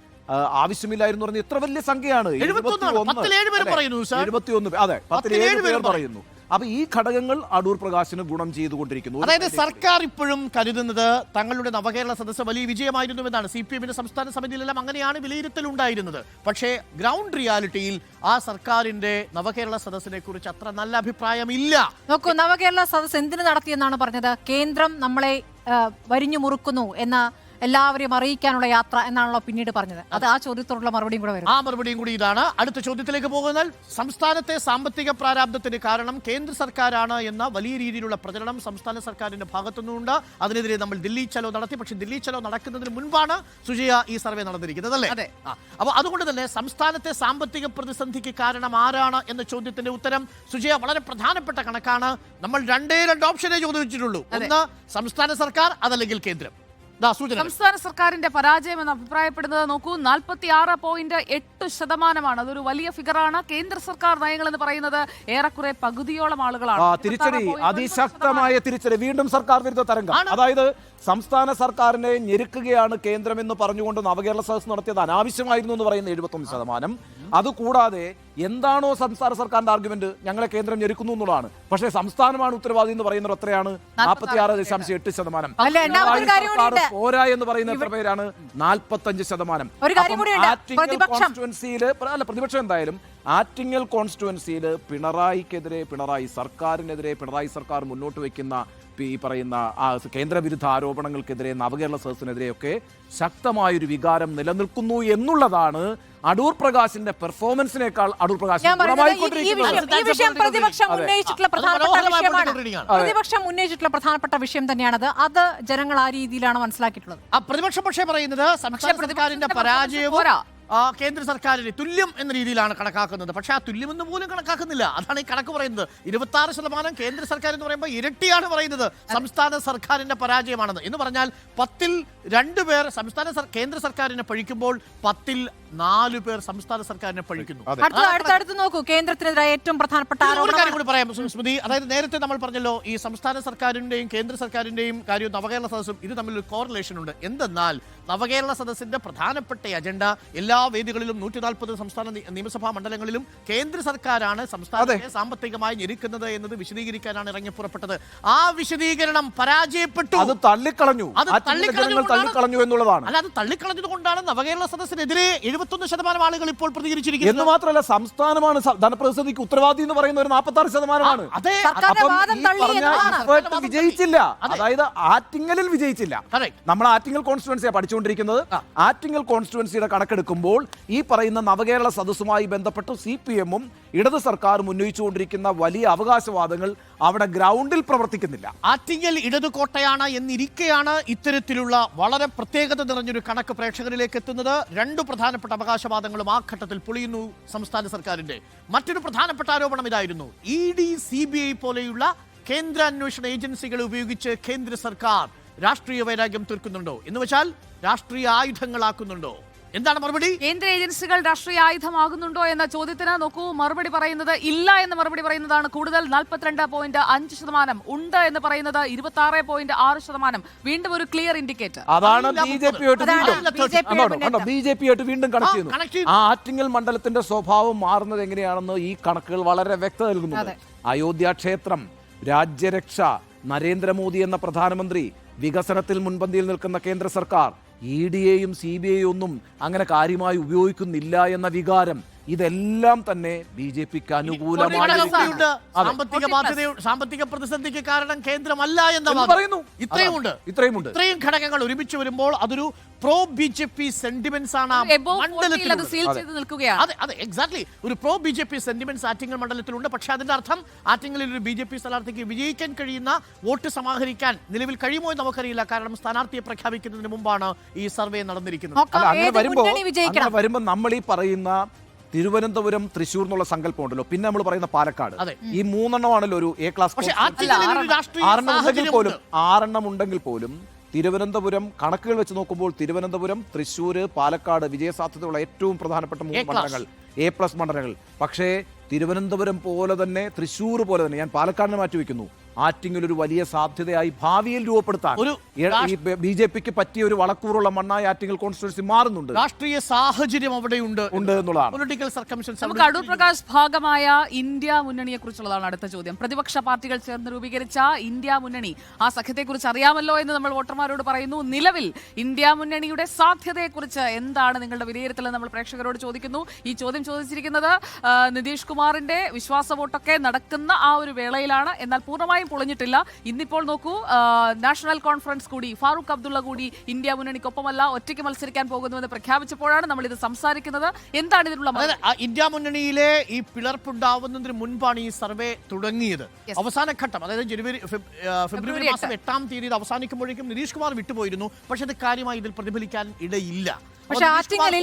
ആവശ്യമില്ലായിരുന്നു പറഞ്ഞ എത്ര വലിയ സംഖ്യയാണ്. 71 അതെ, 10 പേർ പറയുന്നു. അപ്പൊ ഈ ഘടകങ്ങൾ അടൂർ പ്രകാശിന് ഗുണം ചെയ്തുകൊണ്ടിരിക്കുന്നു. അതായത് സർക്കാർ ഇപ്പോഴും കരുതുന്നത് തങ്ങളുടെ നവകേരള സദസ്സ് വലിയ വിജയമായിരുന്നുവെന്നാണ്. CPM-ന്റെ സംസ്ഥാന സമിതിയിലെല്ലാം അങ്ങനെയാണ് വിലയിരുത്തലുണ്ടായിരുന്നത്. പക്ഷേ ഗ്രൗണ്ട് റിയാലിറ്റിയിൽ ആ സർക്കാരിന്റെ നവകേരള സദസ്സിനെ കുറിച്ച് അത്ര നല്ല അഭിപ്രായമില്ല. നോക്കൂ, നവകേരള സദസ്സ് എന്തിനു നടത്തിയെന്നാണ് പറഞ്ഞത്? കേന്ദ്രം നമ്മളെ വരിഞ്ഞു മുറുക്കുന്നു എന്ന എല്ലാവരെയും അറിയിക്കാനുള്ള യാത്ര എന്നാണല്ലോ പിന്നീട് പറഞ്ഞത്. അത് ആ ചോദ്യത്തോടുള്ള മറുപടിയും കൂടെ വരും. ആ മറുപടിയും കൂടി ഇതാണ്. അടുത്ത ചോദ്യത്തിലേക്ക് പോകുന്നാൽ സംസ്ഥാനത്തെ സാമ്പത്തിക പ്രാരാബ്ധത്തിന് കാരണം കേന്ദ്ര സർക്കാരാണ് എന്ന വലിയ രീതിയിലുള്ള പ്രചരണം സംസ്ഥാന സർക്കാരിന്റെ ഭാഗത്തുനിന്നുണ്ട്. അതിനെതിരെ നമ്മൾ ദില്ലി ചലോ നടത്തി. പക്ഷേ ദില്ലി ചലോ നടക്കുന്നതിന് മുൻപാണ് സുജയ ഈ സർവേ നടന്നിരിക്കുന്നത്, അല്ലേ? അതെ. അപ്പോൾ അതുകൊണ്ട് തന്നെ സംസ്ഥാനത്തെ സാമ്പത്തിക പ്രതിസന്ധിക്ക് കാരണം ആരാണ് എന്ന ചോദ്യത്തിന്റെ ഉത്തരം സുജയ വളരെ പ്രധാനപ്പെട്ട കണക്കാണ്. നമ്മൾ രണ്ടേ ഓപ്ഷനേ ചോദിച്ചിട്ടുള്ളൂ. ഒന്ന് സംസ്ഥാന സർക്കാർ, അതല്ലെങ്കിൽ കേന്ദ്രം. സംസ്ഥാന സർക്കാരിന്റെ പരാജയം എന്ന് അഭിപ്രായപ്പെടുന്നത് നോക്കൂ, 46.8%. അതൊരു വലിയ ഫിഗറാണ്. കേന്ദ്ര സർക്കാർ നയങ്ങൾ എന്ന് പറയുന്നത് ഏറെക്കുറെ പകുതിയോളം ആളുകളാണ്. തിരിച്ചടി, അതിശക്തമായ തിരിച്ചടി, വീണ്ടും സർക്കാർ വിരുദ്ധ തരംഗം. അതായത് സംസ്ഥാന സർക്കാരിനെ ഞെരുക്കുകയാണ് കേന്ദ്രം എന്ന് പറഞ്ഞുകൊണ്ട് നവകേരള സദസ്സ് നടത്തിയത് അനാവശ്യമായിരുന്നു എന്ന് പറയുന്ന 71%. അതുകൂടാതെ എന്താണോ സംസ്ഥാന സർക്കാരിന്റെ ആർഗ്യുമെന്റ്, ഞങ്ങളെ കേന്ദ്രം ഞെരുക്കുന്നു എന്നുള്ളതാണ്. പക്ഷേ സംസ്ഥാനമാണ് ഉത്തരവാദി എന്ന് പറയുന്നത് എത്രയാണ്? 46.8%. പോരാ എന്ന് പറയുന്ന എത്ര പേരാണ്? 45%. കോൺസ്റ്റിറ്റ്യുവൻസിയിൽ പ്രതിപക്ഷം എന്തായാലും ആറ്റിങ്ങൽ കോൺസ്റ്റിറ്റ്യുവൻസിയിൽ പിണറായി സർക്കാരിനെതിരെ പിണറായി സർക്കാർ മുന്നോട്ട് വയ്ക്കുന്ന ഈ പറയുന്ന കേന്ദ്രവിരുദ്ധ ആരോപണങ്ങൾക്കെതിരെ നവകേരള സദസ്സിനെതിരെയൊക്കെ ശക്തമായൊരു വികാരം നിലനിൽക്കുന്നു എന്നുള്ളതാണ് അടൂർ പ്രകാശിന്റെ പെർഫോമൻസിനേക്കാൾ അടൂർ പ്രകാശ് പ്രതിപക്ഷം ഉന്നയിച്ചിട്ടുള്ള പ്രധാനപ്പെട്ട വിഷയം തന്നെയാണത്. അത് ജനങ്ങൾ ആ രീതിയിലാണ് മനസ്സിലാക്കിയിട്ടുള്ളത്. പ്രതിപക്ഷം പക്ഷേ പറയുന്നത് സംസ്ഥാന സർക്കാരിന്റെ പരാജയവും കേന്ദ്ര സർക്കാരിന് തുല്യം എന്ന രീതിയിലാണ് കണക്കാക്കുന്നത്. പക്ഷെ ആ തുല്യം എന്ന് പോലും കണക്കാക്കുന്നില്ല. അതാണ് ഈ കണക്ക് പറയുന്നത്. 26% കേന്ദ്ര സർക്കാർ എന്ന് പറയുമ്പോൾ ഇരട്ടിയാണ് പറയുന്നത് സംസ്ഥാന സർക്കാരിന്റെ പരാജയമാണെന്ന്. എന്ന് പറഞ്ഞാൽ 10-ൽ 2 പേർ കേന്ദ്ര സർക്കാരിനെ പഴിക്കുമ്പോൾ 10-ൽ 4 പേർ സംസ്ഥാന സർക്കാരിനെ പഴിക്കുന്നു. അടുത്തടുത്ത് നോക്കൂ, കേന്ദ്രത്തിനെതിരെ ഏറ്റവും പ്രധാനപ്പെട്ട ഒരു കാര്യം കൂടി പറയാം സ്മൃതി. അതായത് നേരത്തെ നമ്മൾ പറഞ്ഞല്ലോ ഈ സംസ്ഥാന സർക്കാരിന്റെയും കേന്ദ്ര സർക്കാരിന്റെയും കാര്യവും നവകേരള സദസ്സും ഇത് തമ്മിലൊരു കോറിലേഷൻ ഉണ്ട്. എന്തെന്നാൽ നവകേരള സദസ്സിന്റെ പ്രധാനപ്പെട്ട അജണ്ട എല്ലാ വേദികളിലും 140 സംസ്ഥാന നിയമസഭാ മണ്ഡലങ്ങളിലും കേന്ദ്ര സർക്കാരാണ് സംസ്ഥാനത്തെ സാമ്പത്തികമായി ഞെരുക്കുന്നത് എന്നത് വിശദീകരിക്കാനാണ് ഇറങ്ങി പുറപ്പെട്ടത്. ആ വിശദീകരണം പരാജയപ്പെട്ടു. അത് തള്ളിക്കളഞ്ഞു എന്നുള്ളതാണ്. അല്ല, അത് തള്ളിക്കളഞ്ഞത് കൊണ്ടാണ് നവകേരള സദസ്സിനെതിരെ 71% ആളുകൾ ഇപ്പോൾ പ്രതികരിച്ചിരിക്കുന്നത്. എന്ന് മാത്രമല്ല സംസ്ഥാനമാണ് ധനപ്രതിസന്ധിക്ക് ഉത്തരവാദി എന്ന് പറയുന്ന ഒരു 46%. വിജയിച്ചില്ല. അതായത് ആറ്റിങ്ങലിൽ വിജയിച്ചില്ല. നമ്മൾ ആറ്റിങ്ങൽ കോൺസ്റ്റിറ്റ്യുവൻസിയാണ് പഠിച്ചുകൊണ്ടിരിക്കുന്നത്. ആറ്റിങ്ങൽ കോൺസ്റ്റിറ്റ്യുവൻസിയുടെ കണക്കെടുക്കുമ്പോൾ ഈ പറയുന്ന നവകേരള സദസ്സുമായി ബന്ധപ്പെട്ട് CPM-ഉം ഇടത് സർക്കാരും ഉന്നയിച്ചുകൊണ്ടിരിക്കുന്ന വലിയ അവകാശവാദങ്ങൾ അവിടെ ഗ്രൗണ്ടിൽ പ്രവർത്തിക്കുന്നില്ല. ആറ്റിങ്ങൽ ഇടതു കോട്ടയാണ് എന്നിരിക്കെയാണ് ഇത്തരത്തിലുള്ള വളരെ പ്രത്യേകത നിറഞ്ഞൊരു കണക്ക് പ്രേക്ഷകരിലേക്ക് എത്തുന്നത്. 2 പ്രധാനപ്പെട്ട അവകാശവാദങ്ങളും ആ ഘട്ടത്തിൽ പൊളിയുന്നു സംസ്ഥാന സർക്കാരിന്റെ. മറ്റൊരു പ്രധാനപ്പെട്ട ആരോപണം ഇതായിരുന്നു, ED, CBI പോലെയുള്ള കേന്ദ്ര അന്വേഷണ ഏജൻസികളെ ഉപയോഗിച്ച് കേന്ദ്ര സർക്കാർ രാഷ്ട്രീയ വൈരാഗ്യം തീർക്കുന്നുണ്ടോ എന്ന് വെച്ചാൽ രാഷ്ട്രീയ ആയുധങ്ങളാക്കുന്നുണ്ടോ? എന്താണ് മറുപടി? കേന്ദ്ര ഏജൻസികൾ രാഷ്ട്രീയ ആയുധമാകുന്നുണ്ടോ എന്ന ചോദ്യത്തിന് നോക്കൂ, മറുപടി പറയുന്നത് ഇല്ല എന്ന മറുപടി പറയുന്നതാണ് കൂടുതൽ. 42.5%. ഉണ്ട് എന്ന് പറയുന്നത് 26.6%. വീണ്ടും ഒരു ക്ലിയർ ഇൻഡിക്കേറ്റർ. അതാണ് BJP ആയിട്ട് വീണ്ടും കണക്ട് ചെയ്യുന്നു. ആ ആറ്റിങ്ങൽ മണ്ഡലത്തിന്റെ സ്വഭാവം മാറുന്നത് എങ്ങനെയാണെന്ന് ഈ കണക്കുകൾ വളരെ വ്യക്തത നൽകുന്നു. അയോധ്യ ക്ഷേത്രം, രാജ്യരക്ഷ, നരേന്ദ്രമോദി എന്ന പ്രധാനമന്ത്രി, വികസനത്തിൽ മുൻപന്തിയിൽ നിൽക്കുന്ന കേന്ദ്ര സർക്കാർ, ED-യെയും CBI-യും ഒന്നും അങ്ങനെ കാര്യമായി ഉപയോഗിക്കുന്നില്ല എന്ന വികാരം, ഇതെല്ലാം തന്നെ BJP-ക്ക് അനുകൂലമാണ്. സാമ്പത്തിക പ്രതിസന്ധിക്ക് കാരണം കേന്ദ്രമല്ല എന്ന് പറയുന്നു. ഇത്രയും ഘടകങ്ങൾ ഒരുമിച്ച് വരുമ്പോൾ അതൊരു പ്രോ BJP സെന്റിമെന്റ്സ് ആണ് എക്സാക്ട്ലി. ഒരു പ്രോ BJP സെന്റിമെന്റ്സ് ആറ്റിങ്ങൽ മണ്ഡലത്തിലുണ്ട്. പക്ഷെ അതിന്റെ അർത്ഥം ആറ്റിങ്ങലിൽ ഒരു BJP സ്ഥാനാർത്ഥിക്ക് വിജയിക്കാൻ കഴിയുന്ന വോട്ട് സമാഹരിക്കാൻ നിലവിൽ കഴിയുമോ എന്ന് നമുക്കറിയില്ല. കാരണം സ്ഥാനാർത്ഥിയെ പ്രഖ്യാപിക്കുന്നതിന് മുമ്പാണ് ഈ സർവേ നടന്നിരിക്കുന്നത്. വരുമ്പോൾ നമ്മൾ ഈ പറയുന്ന തിരുവനന്തപുരം, തൃശ്ശൂർ എന്നുള്ള സങ്കല്പം ഉണ്ടല്ലോ, പിന്നെ നമ്മൾ പറയുന്ന പാലക്കാട്, ഈ 3 എണ്ണമാണല്ലോ ഒരു A ക്ലാസ്. 6 ഉണ്ടെങ്കിൽ പോലും തിരുവനന്തപുരം കണക്കുകൾ വെച്ച് നോക്കുമ്പോൾ തിരുവനന്തപുരം, തൃശ്ശൂർ, പാലക്കാട് വിജയസാധ്യതയുള്ള ഏറ്റവും പ്രധാനപ്പെട്ട 3 മണ്ഡലങ്ങൾ, A+ മണ്ഡലങ്ങൾ. പക്ഷേ തിരുവനന്തപുരം പോലെ തന്നെ, തൃശ്ശൂർ പോലെ തന്നെ, ഞാൻ പാലക്കാടിനെ മാറ്റി വയ്ക്കുന്നു, ആറ്റിങ്ങൽ ഒരു വലിയ സാധ്യതയായി ഭാവിയിൽ രൂപപ്പെടുത്താൻ ഒരു BJPക്ക് പറ്റിയ ഒരു വളക്കൂറുള്ള മണ്ണായി ആറ്റിങ്ങൽ കോൺസ്റ്റിറ്റ്യുവൻസി മാറുന്നുണ്ട്. രാഷ്ട്രീയ സാഹചര്യം അവിടെയുണ്ട് എന്നുള്ളതാണ്. Political circumstances. നമുക്ക് അടൂർ പ്രകാശ് ഭാഗമായ ഇന്ത്യ മുന്നണിയെ കുറിച്ചുള്ളതാണ് അടുത്ത ചോദ്യം. പ്രതിപക്ഷ പാർട്ടികൾ ചേർന്ന് രൂപീകരിച്ച ഇന്ത്യ മുന്നണി, ആ സഖ്യത്തെക്കുറിച്ച് അറിയാമല്ലോ എന്ന് നമ്മൾ വോട്ടർമാരോട് പറയുന്നു. നിലവിൽ ഇന്ത്യ മുന്നണിയുടെ സാധ്യതയെക്കുറിച്ച് എന്താണ് നിങ്ങളുടെ വിലയിരുത്തൽ നമ്മൾ പ്രേക്ഷകരോട് ചോദിക്കുന്നു. ഈ ചോദ്യം ചോദിച്ചിരിക്കുന്നത് നിതീഷ് കുമാറിന്റെ വിശ്വാസ വോട്ടൊക്കെ നടക്കുന്ന ആ ഒരു വേളയിലാണ്. എന്നാൽ പൂർണ്ണമായും പൊളിഞ്ഞിട്ടില്ല. ഇന്നിപ്പോൾ നോക്കൂ, നാഷണൽ കോൺഫറൻസ് കൂടി ഫാറൂഖ് അബ്ദുള്ള കൂടി ഇന്ത്യ മുന്നണിക്കൊപ്പമല്ല, ഒറ്റയ്ക്ക് മത്സരിക്കാൻ പോകുന്നുവെന്ന് പ്രഖ്യാപിച്ചപ്പോഴാണ് നമ്മൾ ഇത് സംസാരിക്കുന്നത്. എന്താണ് ഇതിനുള്ള ഇന്ത്യ മുന്നണിയിലെ ഈ പിളർപ്പുണ്ടാവുന്നതിന് മുൻപാണ് ഈ സർവേ തുടങ്ങിയത്. അവസാന ഘട്ടം, അതായത് ഫെബ്രുവരി മാസം 8-ാം തീയതി അവസാനിക്കുമ്പോഴേക്കും നിതീഷ് കുമാർ വിട്ടുപോയിരുന്നു. പക്ഷെ അത് കാര്യമായി ഇതിൽ പ്രതിഫലിക്കാൻ ഇടയില്ല. പക്ഷേ ആറ്റിങ്ങലിൽ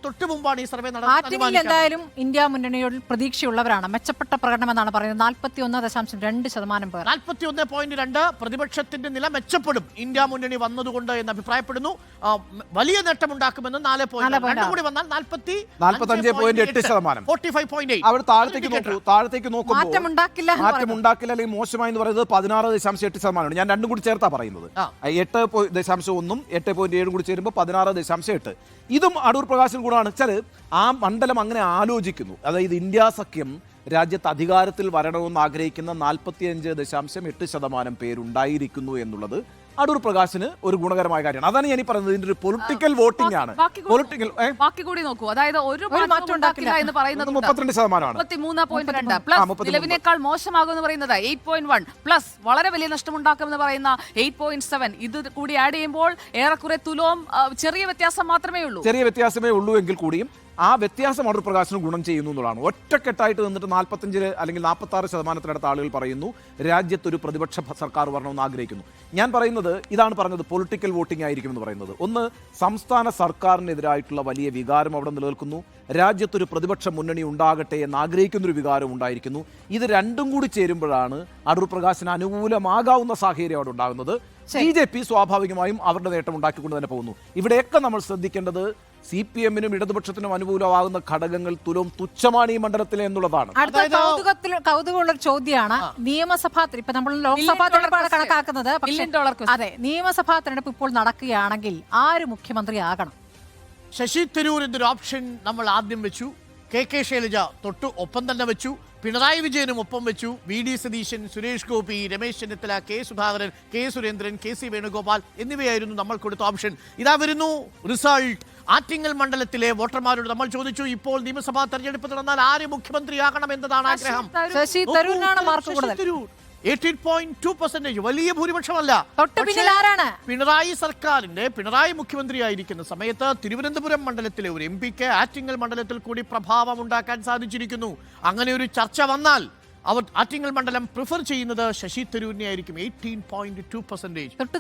തൊട്ട് മുമ്പാണ് ഈ സർവേ ആറ്റിങ്ങലിൽ എന്തായാലും ഇന്ത്യ മുന്നണിയോട് പ്രതീക്ഷയുള്ളവരാണ്. മെച്ചപ്പെട്ട പ്രകടനം എന്നാണ് പറയുന്നത്. 41.2% പേർ. 41.2 പ്രതിപക്ഷത്തിന്റെ നില മെച്ചപ്പെടും ഇന്ത്യ മുന്നണി വന്നതുകൊണ്ട് എന്ന് അഭിപ്രായപ്പെടുന്നു. വലിയ നേട്ടമുണ്ടാക്കുമെന്ന് 4.2 കൂടി വന്നാൽ 45.8%. 45.8. അവിടെ താഴത്തേക്ക് നോക്കുമ്പോൾ മാറ്റമുണ്ടാക്കില്ല അല്ലെങ്കിൽ മോശമായി എന്ന് പറയുന്നത് 16.8%. ഞാൻ രണ്ടും കൂടി ചേർത്താ പറയുന്നത്. 8.1 8.7 കൂടി ചേരുമ്പോൾ 16.8. ഇതും അടൂർ പ്രകാശിന് കൂടാണ് വെച്ചാൽ ആ മണ്ഡലം അങ്ങനെ ആലോചിക്കുന്നു. അതായത് ഇന്ത്യ സഖ്യം രാജ്യത്ത് അധികാരത്തിൽ വരണമെന്ന് ആഗ്രഹിക്കുന്ന 45.8% പേരുണ്ടായിരിക്കുന്നു എന്നുള്ളത് അടൂർ പ്രകാശിന് ഒരു ഗുണകരമായ കാര്യമാണ്. അതാണ് ഞാൻ ഈ പറയുന്നത്. ഇതിന്റെ ഒരു പൊളിറ്റിക്കൽ വോട്ടിംഗ് ആണ്. ബാക്കി കൂടി നോക്കൂ. അതായത് ഒരു മാറ്റം ഉണ്ടാക്കില്ല എന്ന് പറയുന്നത് 32%. 33.2 പ്ലസ് നിലവിനേക്കാൾ മോശമാകും എന്ന് പറയുന്നത് 8.1 പ്ലസ് വളരെ വലിയ നഷ്ടമുണ്ടാക്കുമെന്ന് പറയുന്ന 8.7. ഇത് കൂടി ആഡ് ചെയ്യുമ്പോൾ ഏറെക്കുറെ തുലോം ചെറിയ വ്യത്യാസം മാത്രമേ ഉള്ളൂ എങ്കിൽ കൂടിയും ആ വ്യത്യാസം അടൂർ പ്രകാശിന് ഗുണം ചെയ്യുന്നു എന്നുള്ളതാണ്. ഒറ്റക്കെട്ടായിട്ട് നിന്നിട്ട് 45 അല്ലെങ്കിൽ 46% ആളുകൾ പറയുന്നു രാജ്യത്തൊരു പ്രതിപക്ഷ സർക്കാർ വരണമെന്ന് ആഗ്രഹിക്കുന്നു. ഞാൻ പറയുന്നത് ഇതാണ് പറഞ്ഞത്, പൊളിറ്റിക്കൽ വോട്ടിംഗ് ആയിരിക്കും എന്ന് പറയുന്നത്. ഒന്ന്, സംസ്ഥാന സർക്കാരിനെതിരായിട്ടുള്ള വലിയ വികാരം അവിടെ നിലനിൽക്കുന്നു. രാജ്യത്തൊരു പ്രതിപക്ഷ മുന്നണി ഉണ്ടാകട്ടെ എന്ന് ആഗ്രഹിക്കുന്നൊരു വികാരം ഉണ്ടായിരിക്കുന്നു. ഇത് രണ്ടും കൂടി ചേരുമ്പോഴാണ് അടൂർ പ്രകാശിന് അനുകൂലമാകാവുന്ന സാഹചര്യം അവിടെ ഉണ്ടാകുന്നത്. BJP സ്വാഭാവികമായും അവരുടെ നേട്ടം ഉണ്ടാക്കിക്കൊണ്ട് തന്നെ പോകുന്നു. ഇവിടെയൊക്കെ നമ്മൾ ശ്രദ്ധിക്കേണ്ടത് CPM-നും ഇടതുപക്ഷത്തിനും അനുകൂലമാകുന്ന ഘടകങ്ങൾ തുച്ഛമാണ് ഈ മണ്ഡലത്തിൽ എന്നുള്ളതാണ്. അടുത്ത കൗതുകമുള്ള ചോദ്യമാണ് നിയമസഭാ ഇപ്പൊ നമ്മൾ ലോക്സഭാ തെരഞ്ഞെടുപ്പാണ് കണക്കാക്കുന്നത്. അതെ, നിയമസഭാ തെരഞ്ഞെടുപ്പ് ഇപ്പോൾ നടക്കുകയാണെങ്കിൽ ആര് മുഖ്യമന്ത്രിയാകണം? ശശി തരൂർ എന്നൊരു ഓപ്ഷൻ നമ്മൾ ആദ്യം വെച്ചു. KK ശൈലജ തൊട്ട് ഒപ്പം തന്നെ വെച്ചു. പിണറായി വിജയനും ഒപ്പം വെച്ചു. VD Satheesan, Suresh Gopi, Ramesh Chennithala, K Sudhakaran, K Surendran, KC Venugopal എന്നിവയായിരുന്നു നമ്മൾ കൊടുത്ത ഓപ്ഷൻ. ഇതാ വരുന്നു റിസൾട്ട്. ആറ്റിങ്ങൽ മണ്ഡലത്തിലെ വോട്ടർമാരോട് നമ്മൾ ചോദിച്ചു, ഇപ്പോൾ നിയമസഭാ തെരഞ്ഞെടുപ്പ് നടന്നാൽ ആര് മുഖ്യമന്ത്രിയാകണം എന്നതാണ് ആഗ്രഹം. ശശി തരൂരിനാണ് മാർക്ക് കൂടുതൽ. 18.2%. വലിയ ഭൂരിപക്ഷമല്ല. പിണറായി സർക്കാരിന്റെ പിണറായി മുഖ്യമന്ത്രിയായിരിക്കുന്ന സമയത്ത് തിരുവനന്തപുരം മണ്ഡലത്തിലെ ഒരു MP-ക്ക് ആറ്റിങ്ങൽ മണ്ഡലത്തിൽ കൂടി പ്രഭാവം ഉണ്ടാക്കാൻ സാധിച്ചിരിക്കുന്നു. അങ്ങനെ ഒരു ചർച്ച വന്നാൽ അവർ ആറ്റിങ്ങൽ മണ്ഡലം പ്രിഫർ ചെയ്യുന്നത് ശശി തരൂരിനെ ആയിരിക്കും. 18.2%. തൊട്ടു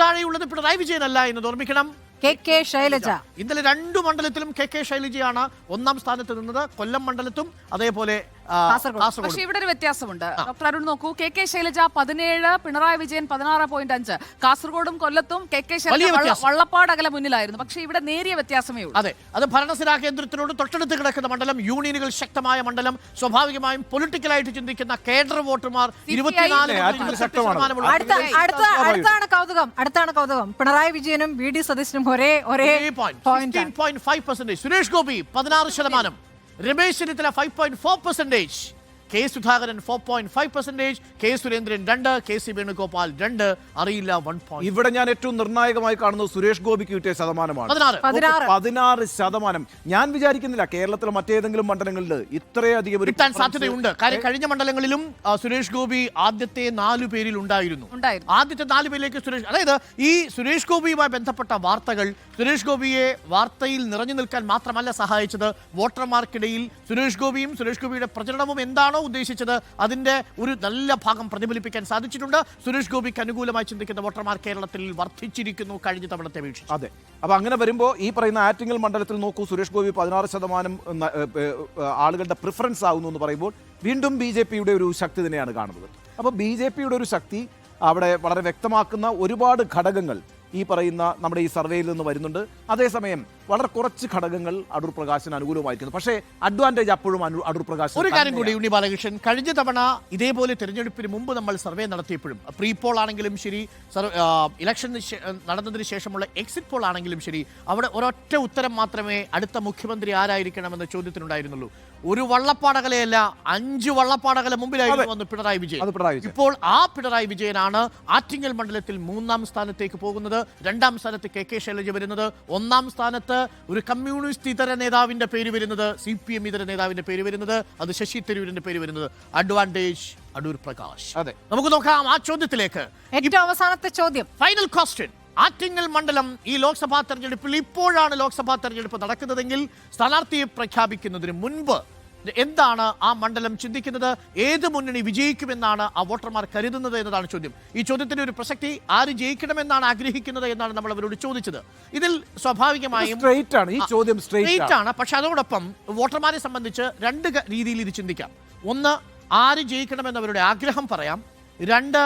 താഴെയുള്ളത് പിണറായി വിജയനല്ല എന്ന് ഓർമ്മിക്കണം. KK ശൈലജ. ഇന്നലെ 2 മണ്ഡലത്തിലും KK ശൈലജയാണ് ഒന്നാം സ്ഥാനത്ത് നിന്നത്. കൊല്ലം മണ്ഡലത്തും അതേപോലെ കാസർഗോഡ്. പക്ഷേ ഇവിടെ ഒരു വ്യത്യാസമുണ്ട്. ഡോക്ടർ അരുൺ നോക്കൂ, KK ശൈലജ 17, പിണറായി വിജയൻ 16.5. കാസർഗോഡും കൊല്ലത്തും KK ശൈലജ വള്ളപ്പാട് അകലെ മുന്നിലായിരുന്നു. പക്ഷേ ഇവിടെ നേരിയ വ്യത്യാസമേ ഉള്ളൂ. അതെ, അത് ഭരണസിരാ കേന്ദ്രത്തിനോട് തൊട്ടടുത്ത് കിടക്കുന്ന മണ്ഡലം, യൂണിയനുകൾ ശക്തമായ മണ്ഡലം, സ്വാഭാവികമായും പൊളിറ്റിക്കലായിട്ട് ചിന്തിക്കുന്ന കേഡർ വോട്ടർമാർ 24. അടുത്താണ് കൗതുകം. പിണറായി വിജയനും VD സതീശനും ഒരേ 15.5%. Suresh Gopi 16%. Ramesh Chennithala 5.4%. K Sudhakaran 4.5%. K Surendran 2, KC Venugopal 2, അറിയില്ല 1. ഇവിടെ ഞാൻ ഏറ്റവും നിർണായകമായി കാണുന്നത് സുരേഷ് ഗോപിക്ക് കിട്ടിയ ശതമാനമാണ് 16%. ഞാൻ വിചാരിക്കുന്നില്ല കേരളത്തിലെ മറ്റേതെങ്കിലും മണ്ഡലങ്ങളിൽ ഇത്രയധികം കിട്ടാൻ സാധ്യതയുണ്ട്. കാര്യം കഴിഞ്ഞ മണ്ഡലങ്ങളിലും സുരേഷ് ഗോപി ആദ്യത്തെ 4 പേരിൽ ഉണ്ടായിരുന്നു. ആദ്യത്തെ 4 പേരിലേക്ക് അതായത് ഈ സുരേഷ് ഗോപിയുമായി ബന്ധപ്പെട്ട വാർത്തകൾ സുരേഷ് ഗോപിയെ വാർത്തയിൽ നിറഞ്ഞു നിൽക്കാൻ മാത്രമല്ല സഹായിച്ചത്, വോട്ടർമാർക്കിടയിൽ സുരേഷ് ഗോപിയും സുരേഷ് ഗോപിയുടെ പ്രചരണവും എന്താണോ ഉദ്ദേശിച്ചത് അതിന്റെ ഒരു നല്ല ഭാഗം പ്രതിഫലിപ്പിക്കാൻ സാധിച്ചിട്ടുണ്ട്. സുരേഷ് ഗോപിക്ക് അനുകൂലമായി ചിന്തിക്കുന്ന വോട്ടർമാർ കേരളത്തിൽ വർദ്ധിച്ചിരിക്കുന്നു കഴിഞ്ഞ തവണത്തെ അപേക്ഷിച്ച്. അതെ, അപ്പൊ അങ്ങനെ വരുമ്പോൾ ഈ പറയുന്ന ആറ്റിങ്ങൽ മണ്ഡലത്തിൽ നോക്കൂ, സുരേഷ് ഗോപി 16% ആളുകളുടെ പ്രിഫറൻസ് ആകുന്നു എന്ന് പറയുമ്പോൾ വീണ്ടും BJP-യുടെ ഒരു ശക്തി തന്നെയാണ് കാണുന്നത്. അപ്പോൾ BJP-യുടെ ഒരു ശക്തി അവിടെ വളരെ വ്യക്തമാക്കുന്ന ഒരുപാട് ഘടകങ്ങൾ ഈ പറയുന്ന നമ്മുടെ ഈ സർവേയിൽ നിന്ന് വരുന്നുണ്ട്. അതേസമയം വളരെ കുറച്ച് ഘടകങ്ങൾ അടൂർ പ്രകാശിന് അനുകൂലമായിരിക്കുന്നു. പക്ഷേ അഡ്വാൻറ്റേജ് അപ്പോഴും അടൂർ പ്രകാശ്. ഒരു കാര്യം കൂടി ഉണ്ണി ബാലകൃഷ്ണൻ, കഴിഞ്ഞ തവണ ഇതേപോലെ തിരഞ്ഞെടുപ്പിന് മുമ്പ് നമ്മൾ സർവേ നടത്തിയപ്പോഴും പ്രീ പോൾ ആണെങ്കിലും ശരി, ഇലക്ഷൻ നടന്നതിന് ശേഷമുള്ള എക്സിറ്റ് പോൾ ആണെങ്കിലും ശരി, അവിടെ ഒരൊറ്റ ഉത്തരം മാത്രമേ അടുത്ത മുഖ്യമന്ത്രി ആരായിരിക്കണമെന്ന ചോദ്യത്തിനുണ്ടായിരുന്നുള്ളൂ. ഒരു വള്ളപ്പാടകലയല്ല, 5 വള്ളപ്പാടകല മുമ്പിലായിരുന്നു വന്ന് പിണറായി വിജയൻ. ഇപ്പോൾ ആ പിണറായി വിജയനാണ് ആറ്റിങ്ങൽ മണ്ഡലത്തിൽ 3ാം സ്ഥാനത്തേക്ക് പോകുന്നത്. 2ാം സ്ഥാനത്ത് കെ ശൈലജ വരുന്നത്. 1ാം സ്ഥാനത്ത് ഒരു കമ്മ്യൂണിസ്റ്റ് ഇതര നേതാവിന്റെ പേര് വരുന്നത്, CPM ഇതര നേതാവിന്റെ പേര് വരുന്നത്, അത് ശശി തരൂരിന്റെ പേര് വരുന്നത്. അഡ്വാൻറ്റേജ് അടൂർ പ്രകാശ്. അതെ, നമുക്ക് നോക്കാം ആ ചോദ്യത്തിലേക്ക്. ഏറ്റവും അവസാനത്തെ ചോദ്യം, ഫൈനൽ ക്വസ്റ്റ്യൻ. ആറ്റിങ്ങൽ മണ്ഡലം ഈ ലോക്സഭാ തെരഞ്ഞെടുപ്പിൽ ഇപ്പോഴാണ് ലോക്സഭാ തെരഞ്ഞെടുപ്പ് നടക്കുന്നതെങ്കിൽ സ്ഥാനാർത്ഥിയെ പ്രഖ്യാപിക്കുന്നതിന് മുൻപ് എന്താണ് ആ മണ്ഡലം ചിന്തിക്കുന്നത്? ഏത് മുന്നണി വിജയിക്കുമെന്നാണ് ആ വോട്ടർമാർ കരുതുന്നത് എന്നതാണ് ചോദ്യം. ഈ ചോദ്യത്തിന്റെ ഒരു പ്രസക്തി, ആര് ജയിക്കണമെന്നാണ് ആഗ്രഹിക്കുന്നത് എന്നാണ് നമ്മൾ അവരോട് ചോദിച്ചത്. ഇതിൽ സ്വാഭാവികമായും സ്ട്രെയിറ്റ് ആണ് ഈ ചോദ്യം, സ്ട്രെയിറ്റ് ആണ്. പക്ഷെ അതോടൊപ്പം വോട്ടർമാരെ സംബന്ധിച്ച് 2 രീതിയിൽ ഇത് ചിന്തിക്കാം. ഒന്ന്, ആര് ജയിക്കണമെന്ന് അവരുടെ ആഗ്രഹം പറയാം. 2,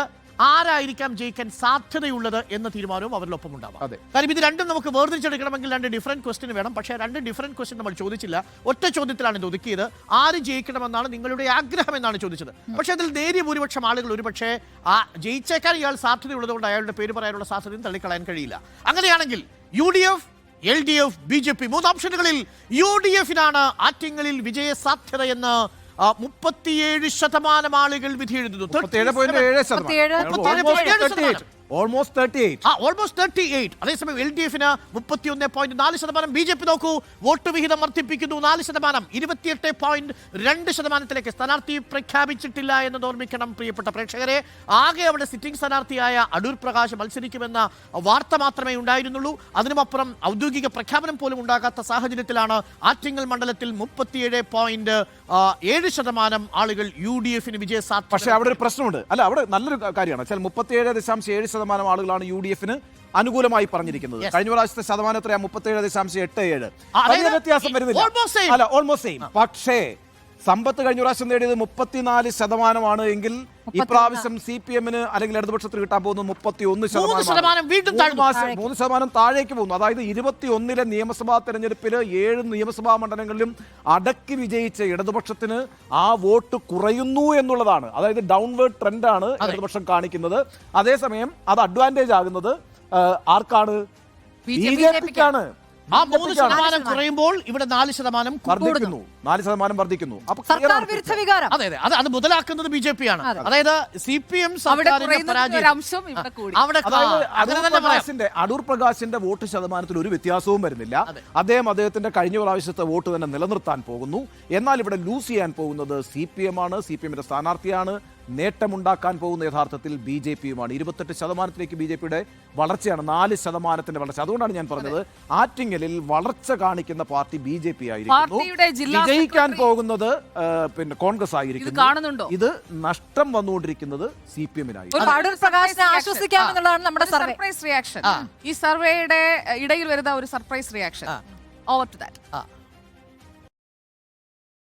ആരായിരിക്കാം ജയിക്കാൻ സാധ്യതയുള്ളത് എന്ന തീരുമാനവും അവരിലൊപ്പം ഉണ്ടാവാം. കാര്യം ഇത് രണ്ടും നമുക്ക് വേർതിരിച്ചെടുക്കണമെങ്കിൽ 2 ഡിഫറൻറ്റ് ക്വസ്റ്റ്യൻ വേണം. പക്ഷേ 2 ഡിഫറൻറ്റ് ക്വസ്റ്റ്യൻ നമ്മൾ ചോദിച്ചില്ല, ഒറ്റ ചോദ്യത്തിലാണ് ഇത് ഒതുക്കിയത്. ആര് ജയിക്കണമെന്നാണ് നിങ്ങളുടെ ആഗ്രഹം എന്നാണ് ചോദിച്ചത്. പക്ഷേ അതിൽ നേരിയ ഭൂരിപക്ഷം ആളുകൾ ഒരുപക്ഷെ ജയിച്ചേക്കാൻ ഇയാൾ സാധ്യതയുള്ളതുകൊണ്ട് അയാളുടെ പേര് പറയാനുള്ള സാധ്യതയും തള്ളിക്കളയാൻ കഴിയില്ല. അങ്ങനെയാണെങ്കിൽ UDF, LDF, BJP 3 ഓപ്ഷനുകളിൽ UDF-നാണ് ആറ്റിങ്ങലിൽ വിജയ സാധ്യതയെന്ന് 37% ആളുകൾ വിധി എഴുതുന്നു. 37.7%. Almost 38. അതേസമയം LDF-ന് 31.4%. BJP നോക്കൂ, വോട്ട് വിഹിതം വർദ്ധിപ്പിക്കുന്നു 4%, 28.2%. സ്ഥാനാർത്ഥി പ്രഖ്യാപിച്ചിട്ടില്ല എന്ന് ഓർമ്മിക്കണം പ്രിയപ്പെട്ട പ്രേക്ഷകരെ. ആകെ അവിടെ സിറ്റിംഗ് സ്ഥാനാർത്ഥിയായ അടൂർ പ്രകാശ് മത്സരിക്കുമെന്ന വാർത്ത മാത്രമേ ഉണ്ടായിരുന്നുള്ളൂ. അതിനുമപ്പുറം ഔദ്യോഗിക പ്രഖ്യാപനം പോലും ഉണ്ടാകാത്ത സാഹചര്യത്തിലാണ് ആറ്റിങ്ങൽ മണ്ഡലത്തിൽ 37.7% ആളുകൾ UDF-ന് വിജയ സാധ്യത. പക്ഷേ അവിടെ ഒരു പ്രശ്നമുണ്ട്. അല്ല, അവിടെ നല്ലൊരു കാര്യമാണ്. 37.7% ആളുകളാണ് UDF-ന് അനുകൂലമായി പറഞ്ഞിരിക്കുന്നത്. കഴിഞ്ഞ പ്രാവശ്യത്തെ ശതമാനം എത്രയാ? 37.87. വലിയ വ്യത്യാസം വരുന്നില്ല. അല്ല, ഓൾമോസ്റ്റ് സെയിം. പക്ഷേ സമ്പത്ത് കഴിഞ്ഞ പ്രാവശ്യം നേടിയത് 34% എങ്കിൽ ഇപ്രാവശ്യം CPM-ന് അല്ലെങ്കിൽ ഇടതുപക്ഷത്തിന് കിട്ടാൻ പോകുന്നത് 31%. 3% താഴേക്ക് പോകുന്നു. അതായത് 21-ലെ നിയമസഭാ തെരഞ്ഞെടുപ്പിൽ 7 നിയമസഭാ മണ്ഡലങ്ങളിലും അടക്കി വിജയിച്ച ഇടതുപക്ഷത്തിന് ആ വോട്ട് കുറയുന്നു എന്നുള്ളതാണ്. അതായത് ഡൗൺവേർഡ് ട്രെൻഡാണ് ഇടതുപക്ഷം കാണിക്കുന്നത്. അതേസമയം അത് അഡ്വാൻറ്റേജ് ആകുന്നത് ആർക്കാണ്? BJP-ക്കാണ്. ആ 3% കുറയുമ്പോൾ ഇവിടെ 4% വർദ്ധിക്കുന്നു. 4% വർദ്ധിക്കുന്നു. സർക്കാർ വിരുദ്ധ വികാരം. അതെ, അത് മുതലാക്കുന്നത് BJP-ആണ്. അതായത് CPM അടൂർ പ്രകാശിന്റെ വോട്ട് ശതമാനത്തിൽ ഒരു വ്യത്യാസവും വരുന്നില്ല. അദ്ദേഹത്തിന്റെ കഴിഞ്ഞ പ്രാവശ്യത്തെ വോട്ട് തന്നെ നിലനിർത്താൻ പോകുന്നു. എന്നാൽ ഇവിടെ ലൂസ് ചെയ്യാൻ പോകുന്നത് CPM-ആണ്. CPM-ന്റെ സ്ഥാനാർത്ഥിയാണ്. നേട്ടമുണ്ടാക്കാൻ പോകുന്ന യഥാർത്ഥത്തിൽ BJP-യുമാണ്. 28%-ലേക്ക് BJP-യുടെ വളർച്ചയാണ്, 4%-ന്റെ വളർച്ച. അതുകൊണ്ടാണ് ഞാൻ പറഞ്ഞത് ആറ്റിങ്ങലിൽ വളർച്ച കാണിക്കുന്ന പാർട്ടി BJP ആയിരിക്കുന്നു. വിജയിക്കാൻ പോകുന്നത് പിന്നെ കോൺഗ്രസ് ആയിരിക്കുന്നു. ഇത് നഷ്ടം വന്നുകൊണ്ടിരിക്കുന്നത് CPM-നായിരിക്കും. ആശ്വസിക്കാമെന്നുള്ളതാണ് നമ്മുടെ സർപ്രൈസ് റിയാക്ഷൻ. ഈ സർവേയുടെ ഇടയിൽ വരുന്ന ഒരു surprise reaction. Over to that.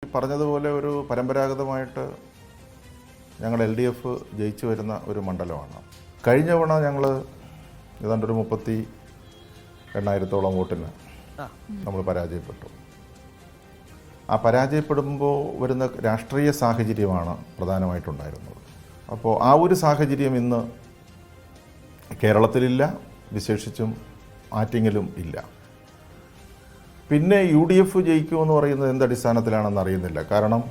പറഞ്ഞതുപോലെ ഒരു പരമ്പരാഗതമായിട്ട് ഞങ്ങൾ LDF ജയിച്ചു വരുന്ന ഒരു മണ്ഡലമാണ്. കഴിഞ്ഞ തവണ ഞങ്ങൾ ഏതാണ്ട് ഒരു 38,000-ഓളം വോട്ടിന് നമ്മൾ പരാജയപ്പെട്ടു. ആ പരാജയപ്പെടുമ്പോൾ വരുന്ന രാഷ്ട്രീയ സാഹചര്യമാണ് പ്രധാനമായിട്ടുണ്ടായിരുന്നത്. അപ്പോൾ ആ ഒരു സാഹചര്യം ഇന്ന് കേരളത്തിലില്ല, വിശേഷിച്ചും ആറ്റിങ്ങലും ഇല്ല. പിന്നെ UDF ജയിക്കുമെന്ന് പറയുന്നത് എന്തടിസ്ഥാനത്തിലാണെന്ന് അറിയുന്നില്ല. കാരണം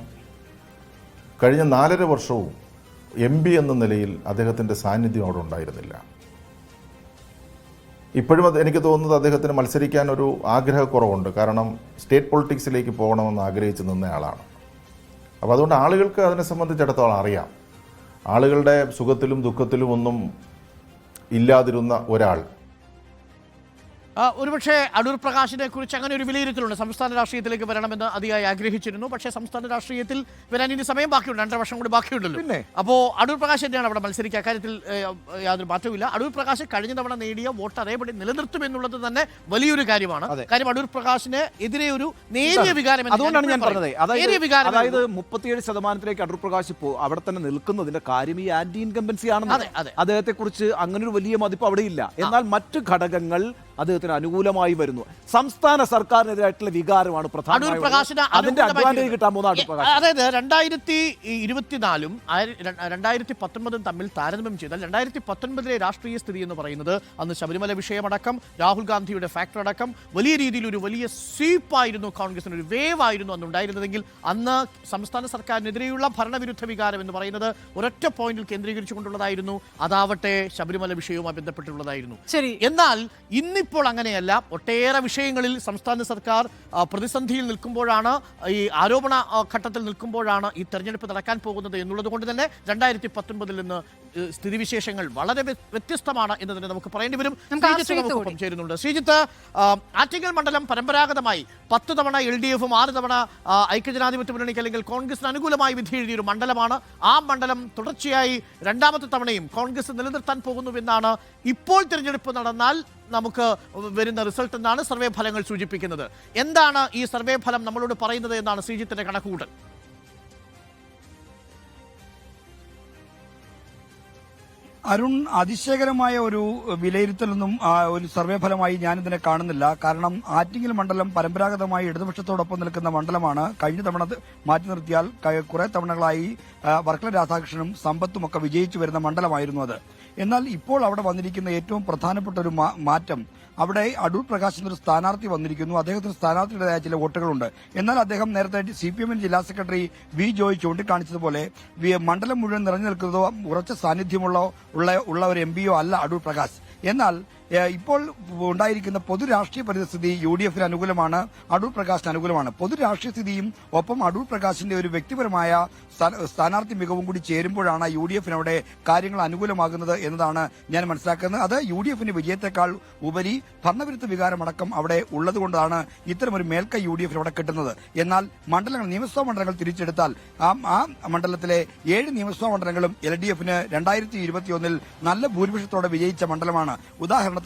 കഴിഞ്ഞ 4.5 വർഷവും MP എന്ന നിലയിൽ അദ്ദേഹത്തിൻ്റെ സാന്നിധ്യം അവിടെ ഉണ്ടായിരുന്നില്ല. ഇപ്പോഴും എനിക്ക് തോന്നുന്നത് അദ്ദേഹത്തിന് മത്സരിക്കാൻ ഒരു ആഗ്രഹക്കുറവുണ്ട്. കാരണം സ്റ്റേറ്റ് പൊളിറ്റിക്സിലേക്ക് പോകണമെന്ന് ആഗ്രഹിച്ച് നിന്നയാളാണ്. അപ്പോൾ അതുകൊണ്ട് ആളുകൾക്ക് അതിനെ സംബന്ധിച്ചിടത്തോളം അറിയാം. ആളുകളുടെ സുഖത്തിലും ദുഃഖത്തിലും ഒന്നും ഇല്ലാതിരുന്ന ഒരാൾ ഒരുപക്ഷെ അടൂർ പ്രകാശിനെ കുറിച്ച് അങ്ങനെ ഒരു വിലയിരുത്തലുണ്ട്. സംസ്ഥാന രാഷ്ട്രീയത്തിലേക്ക് വരണമെന്ന് അതിയായി ആഗ്രഹിച്ചിരുന്നു. പക്ഷേ സംസ്ഥാന രാഷ്ട്രീയത്തിൽ വരാൻ ഇനി സമയം ബാക്കിയുണ്ട്, 2.5 വർഷം കൂടി ബാക്കിയുണ്ടല്ലോ. അപ്പോൾ അടൂർ പ്രകാശ് തന്നെയാണ് അവിടെ മത്സരിക്കുക, അക്കാര്യത്തിൽ യാതൊരു മാറ്റവുമില്ല. അടൂർ പ്രകാശ് കഴിഞ്ഞ തവണ നേടിയ വോട്ട് അതേപടി നിലനിർത്തുമെന്നുള്ളത് തന്നെ വലിയൊരു കാര്യമാണ്. കാര്യം അടൂർ പ്രകാശിന് എതിരെ ഒരു നേരിയ വികാരം, അതുകൊണ്ടാണ് ഞാൻ പറഞ്ഞത്. അതായത് 77% അടൂർ പ്രകാശ് അവിടെ തന്നെ നിൽക്കുന്നതിന്റെ കാര്യം ഈ ആന്റി ഇൻകംബൻസി ആണെന്ന്. അദ്ദേഹത്തെ കുറിച്ച് അങ്ങനെ ഒരു വലിയ മതിപ്പ് അവിടെ ഇല്ല. എന്നാൽ മറ്റു ഘടകങ്ങൾ അദ്ദേഹത്തിന് അനുകൂലമായി വരുന്നു. സംസ്ഥാന സർക്കാരിനെതിരായിട്ടുള്ള വികാരമാണ് പ്രധാനമായും അതിന്റെ അഡ്വാൻറ്റേജ് കിട്ടാൻ പോകുന്ന. അതായത് 2024 2019 തമ്മിൽ താരതമ്യം ചെയ്താൽ 2019 രാഷ്ട്രീയ സ്ഥിതി എന്ന് പറയുന്നത് അന്ന് ശബരിമല വിഷയമടക്കം രാഹുൽ ഗാന്ധിയുടെ ഫാക്ടർ അടക്കം വലിയ രീതിയിൽ ഒരു വലിയ സ്വീപ്പായിരുന്നു കോൺഗ്രസിന്, ഒരു വേവ് ആയിരുന്നു അന്നുണ്ടായിരുന്നതെങ്കിൽ അന്ന് സംസ്ഥാന സർക്കാരിനെതിരെയുള്ള ഭരണവിരുദ്ധ വികാരം എന്ന് പറയുന്നത് ഒരൊറ്റ പോയിന്റിൽ കേന്ദ്രീകരിച്ചുകൊണ്ടുള്ളതായിരുന്നു. അതാവട്ടെ ശബരിമല വിഷയവുമായി ബന്ധപ്പെട്ടുള്ളതായിരുന്നു. എന്നാൽ ഇന്നിപ്പോൾ അങ്ങനെയല്ല. ഒട്ടേറെ വിഷയങ്ങളിൽ സംസ്ഥാന സർക്കാർ പ്രതിസന്ധിയിൽ നിൽക്കുമ്പോഴാണ്, ഈ ആരോപണ ഘട്ടത്തിൽ നിൽക്കുമ്പോഴാണ് ഈ തെരഞ്ഞെടുപ്പ് നടക്കാൻ പോകുന്നത് എന്നുള്ളത് കൊണ്ട് തന്നെ 2019 നിന്ന് സ്ഥിതിവിശേഷങ്ങൾ വളരെ വ്യത്യസ്തമാണ് എന്ന് തന്നെ നമുക്ക് പറയേണ്ടി വരും. നമുക്കൊപ്പം ചേരുന്നുണ്ട്. ശ്രീജിത്ത്, ആറ്റിങ്ങൽ മണ്ഡലം പരമ്പരാഗതമായി 10 തവണ LDF-ഉം 6 തവണ ഐക്യജനാധിപത്യ മുന്നണിക്ക് അല്ലെങ്കിൽ കോൺഗ്രസിന് അനുകൂലമായി വിധി എഴുതിയൊരു മണ്ഡലമാണ്. ആ മണ്ഡലം തുടർച്ചയായി 2ാമത്തെ തവണയും കോൺഗ്രസ് നിലനിർത്താൻ പോകുന്നുവെന്നാണ് ഇപ്പോൾ തിരഞ്ഞെടുപ്പ് നടന്നാൽ നമുക്ക് വരുന്ന റിസൾട്ട് എന്നാണ് സർവേ ഫലങ്ങൾ സൂചിപ്പിക്കുന്നത്. എന്താണ് ഈ സർവേ ഫലം നമ്മളോട് പറയുന്നത് എന്നാണ് ശ്രീജിത്തിന്റെ കണക്കുകൂട്ടൽ? അരുൺ, അതിശയകരമായ ഒരു വിലയിരുത്തലൊന്നും ഒരു സർവേ ഫലമായി ഞാനിതിനെ കാണുന്നില്ല. കാരണം ആറ്റിങ്ങൽ മണ്ഡലം പരമ്പരാഗതമായി ഇടതുപക്ഷത്തോടൊപ്പം നിൽക്കുന്ന മണ്ഡലമാണ്. കഴിഞ്ഞ തവണ മാറ്റി നിർത്തിയാൽ കുറെ തവണകളായി വർക്കല രാധാകൃഷ്ണനും സമ്പത്തും ഒക്കെ വിജയിച്ചു വരുന്ന മണ്ഡലമായിരുന്നു അത്. എന്നാൽ ഇപ്പോൾ അവിടെ വന്നിരിക്കുന്ന ഏറ്റവും പ്രധാനപ്പെട്ട ഒരു മാറ്റം, അവിടെ അടൂർ പ്രകാശിന് ഒരു സ്ഥാനാർത്ഥി വന്നിരിക്കുന്നു. അദ്ദേഹത്തിന് സ്ഥാനാർത്ഥിയുടേതായ ചില വോട്ടുകളുണ്ട്. എന്നാൽ അദ്ദേഹം നേരത്തെ CPM ജില്ലാ സെക്രട്ടറി വി ജോയ് ചൂണ്ടിക്കാണിച്ചതുപോലെ മണ്ഡലം മുഴുവൻ നിറഞ്ഞു നിൽക്കുന്നതോ ഉറച്ച സാന്നിധ്യമുള്ള ഒരു MPയോ അല്ല അടൂർ പ്രകാശ്. എന്നാൽ ഇപ്പോൾ ഉണ്ടായിരിക്കുന്ന പൊതു രാഷ്ട്രീയ പരിസ്ഥിതി UDF-ന് അനുകൂലമാണ്, അടൂർ പ്രകാശിന് അനുകൂലമാണ്. പൊതു രാഷ്ട്രീയ സ്ഥിതിയും ഒപ്പം അടൂർ പ്രകാശിന്റെ ഒരു വ്യക്തിപരമായ സ്ഥാനാർത്ഥി മികവും കൂടി ചേരുമ്പോഴാണ് UDF-ന് അവിടെ കാര്യങ്ങൾ അനുകൂലമാകുന്നത് എന്നതാണ് ഞാൻ മനസ്സിലാക്കുന്നത്. അത് UDF-ന് വിജയത്തെക്കാൾ ഉപരി ഭരണവിരുദ്ധ വികാരമടക്കം അവിടെ ഉള്ളതുകൊണ്ടാണ് ഇത്തരമൊരു മേൽക്കൈ UDF-ന് അവിടെ കിട്ടുന്നത്. എന്നാൽ നിയമസഭാ മണ്ഡലങ്ങൾ തിരിച്ചെടുത്താൽ ആ മണ്ഡലത്തിലെ 7 നിയമസഭാ മണ്ഡലങ്ങളും LDF-ന് 2021 നല്ല ഭൂരിപക്ഷത്തോടെ വിജയിച്ച മണ്ഡലമാണ്. ഉദാഹരണത്തിന്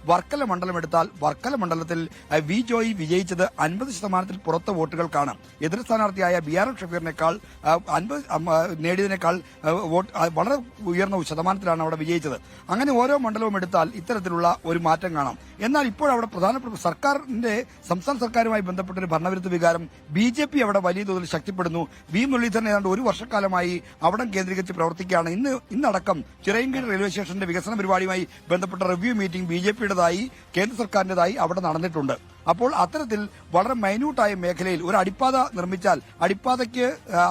വർക്കല മണ്ഡലം എടുത്താൽ വർക്കല മണ്ഡലത്തിൽ വി ജോയി വിജയിച്ചത് 50% പുറത്തെ വോട്ടുകൾക്കാണ്. എതിർ സ്ഥാനാർത്ഥിയായ BRM ഷഫീറിനേക്കാൾ നേടിയതിനേക്കാൾ വോട്ട് വളരെ ഉയർന്ന ശതമാനത്തിലാണ് അവിടെ വിജയിച്ചത്. അങ്ങനെ ഓരോ മണ്ഡലവും എടുത്താൽ ഇത്തരത്തിലുള്ള ഒരു മാറ്റം കാണാം. എന്നാൽ ഇപ്പോൾ അവിടെ പ്രധാനപ്പെട്ട സംസ്ഥാന സർക്കാരുമായി ബന്ധപ്പെട്ട ഒരു ഭരണവിരുദ്ധ വികാരം BJP അവിടെ വലിയ തോതിൽ ശക്തിപ്പെടുന്നു. വി മുരളീധരൻ ഏതാണ്ട് 1 വർഷക്കാലമായി അവിടം കേന്ദ്രീകരിച്ച് പ്രവർത്തിക്കുകയാണ്. ഇന്നടക്കം ചിറയൻകീഴ് റെയിൽവേ സ്റ്റേഷന്റെ വികസന പരിപാടിയുമായി ബന്ധപ്പെട്ട റിവ്യൂ മീറ്റിംഗ് BJPയുടേതായി കേന്ദ്ര സർക്കാരിന്റേതായി അവിടെ നടന്നിട്ടുണ്ട്. അപ്പോൾ അത്തരത്തിൽ വളരെ മൈന്യൂട്ടായ മേഖലയിൽ ഒരു അടിപ്പാത നിർമ്മിച്ചാൽ അടിപ്പാതയ്ക്ക്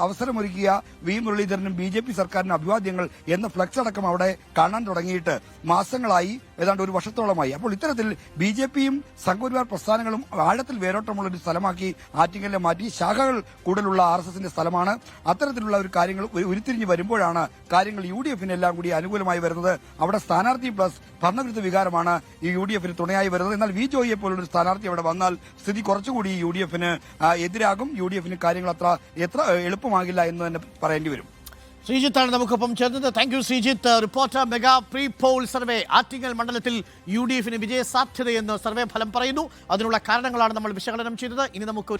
അവസരമൊരുക്കിയ വി മുരളീധരനും BJP സർക്കാരിനും അഭിവാദ്യങ്ങൾ എന്ന ഫ്ലക്സ് അടക്കം അവിടെ കാണാൻ തുടങ്ങിയിട്ട് മാസങ്ങളായി, ഏതാണ്ട് 1 വർഷത്തോളമായി. അപ്പോൾ ഇത്തരത്തിൽ BJPയും സംഘപരിവാർ പ്രസ്ഥാനങ്ങളും ആഴത്തിൽ വേരോട്ടമുള്ള ഒരു സ്ഥലമാക്കി ആറ്റിങ്ങലിനെ മാറ്റി ശാഖകൾ കൂടുതലുള്ള RSSന്റെ സ്ഥലമാണ്. അത്തരത്തിലുള്ള ഒരു കാര്യങ്ങൾ ഉരുത്തിരിഞ്ഞ് വരുമ്പോഴാണ് കാര്യങ്ങൾ UDF-ന് എല്ലാം കൂടി അനുകൂലമായി വരുന്നത്. അവിടെ സ്ഥാനാർത്ഥി പ്ലസ് ഭരണവിരുദ്ധ വികാരമാണ് ഈ UDF-ന് തുണയായി വരുന്നത്. എന്നാൽ വി ജോയിയെ പോലുള്ളൊരു സ്ഥാനാർത്ഥി അവിടെ വന്നാൽ സ്ഥിതി കുറച്ചുകൂടി UDF-ന് എതിരാകും. UDF-ന് കാര്യങ്ങൾ എത്ര എളുപ്പമാകില്ല എന്ന് തന്നെ പറയേണ്ടി വരും. ശ്രീജിത്താണ് നമുക്കൊപ്പം ചേർന്നത്. Thank you Sreejith. Reporter mega pre poll survey, Attingal മണ്ഡലത്തിൽ UDF-ന് വിജയ സാധ്യതയെന്ന് സർവേ ഫലം പറയുന്നു. അതിനുള്ള കാരണങ്ങളാണ് നമ്മൾ വിശകലനം ചെയ്തത്. ഇനി നമുക്ക്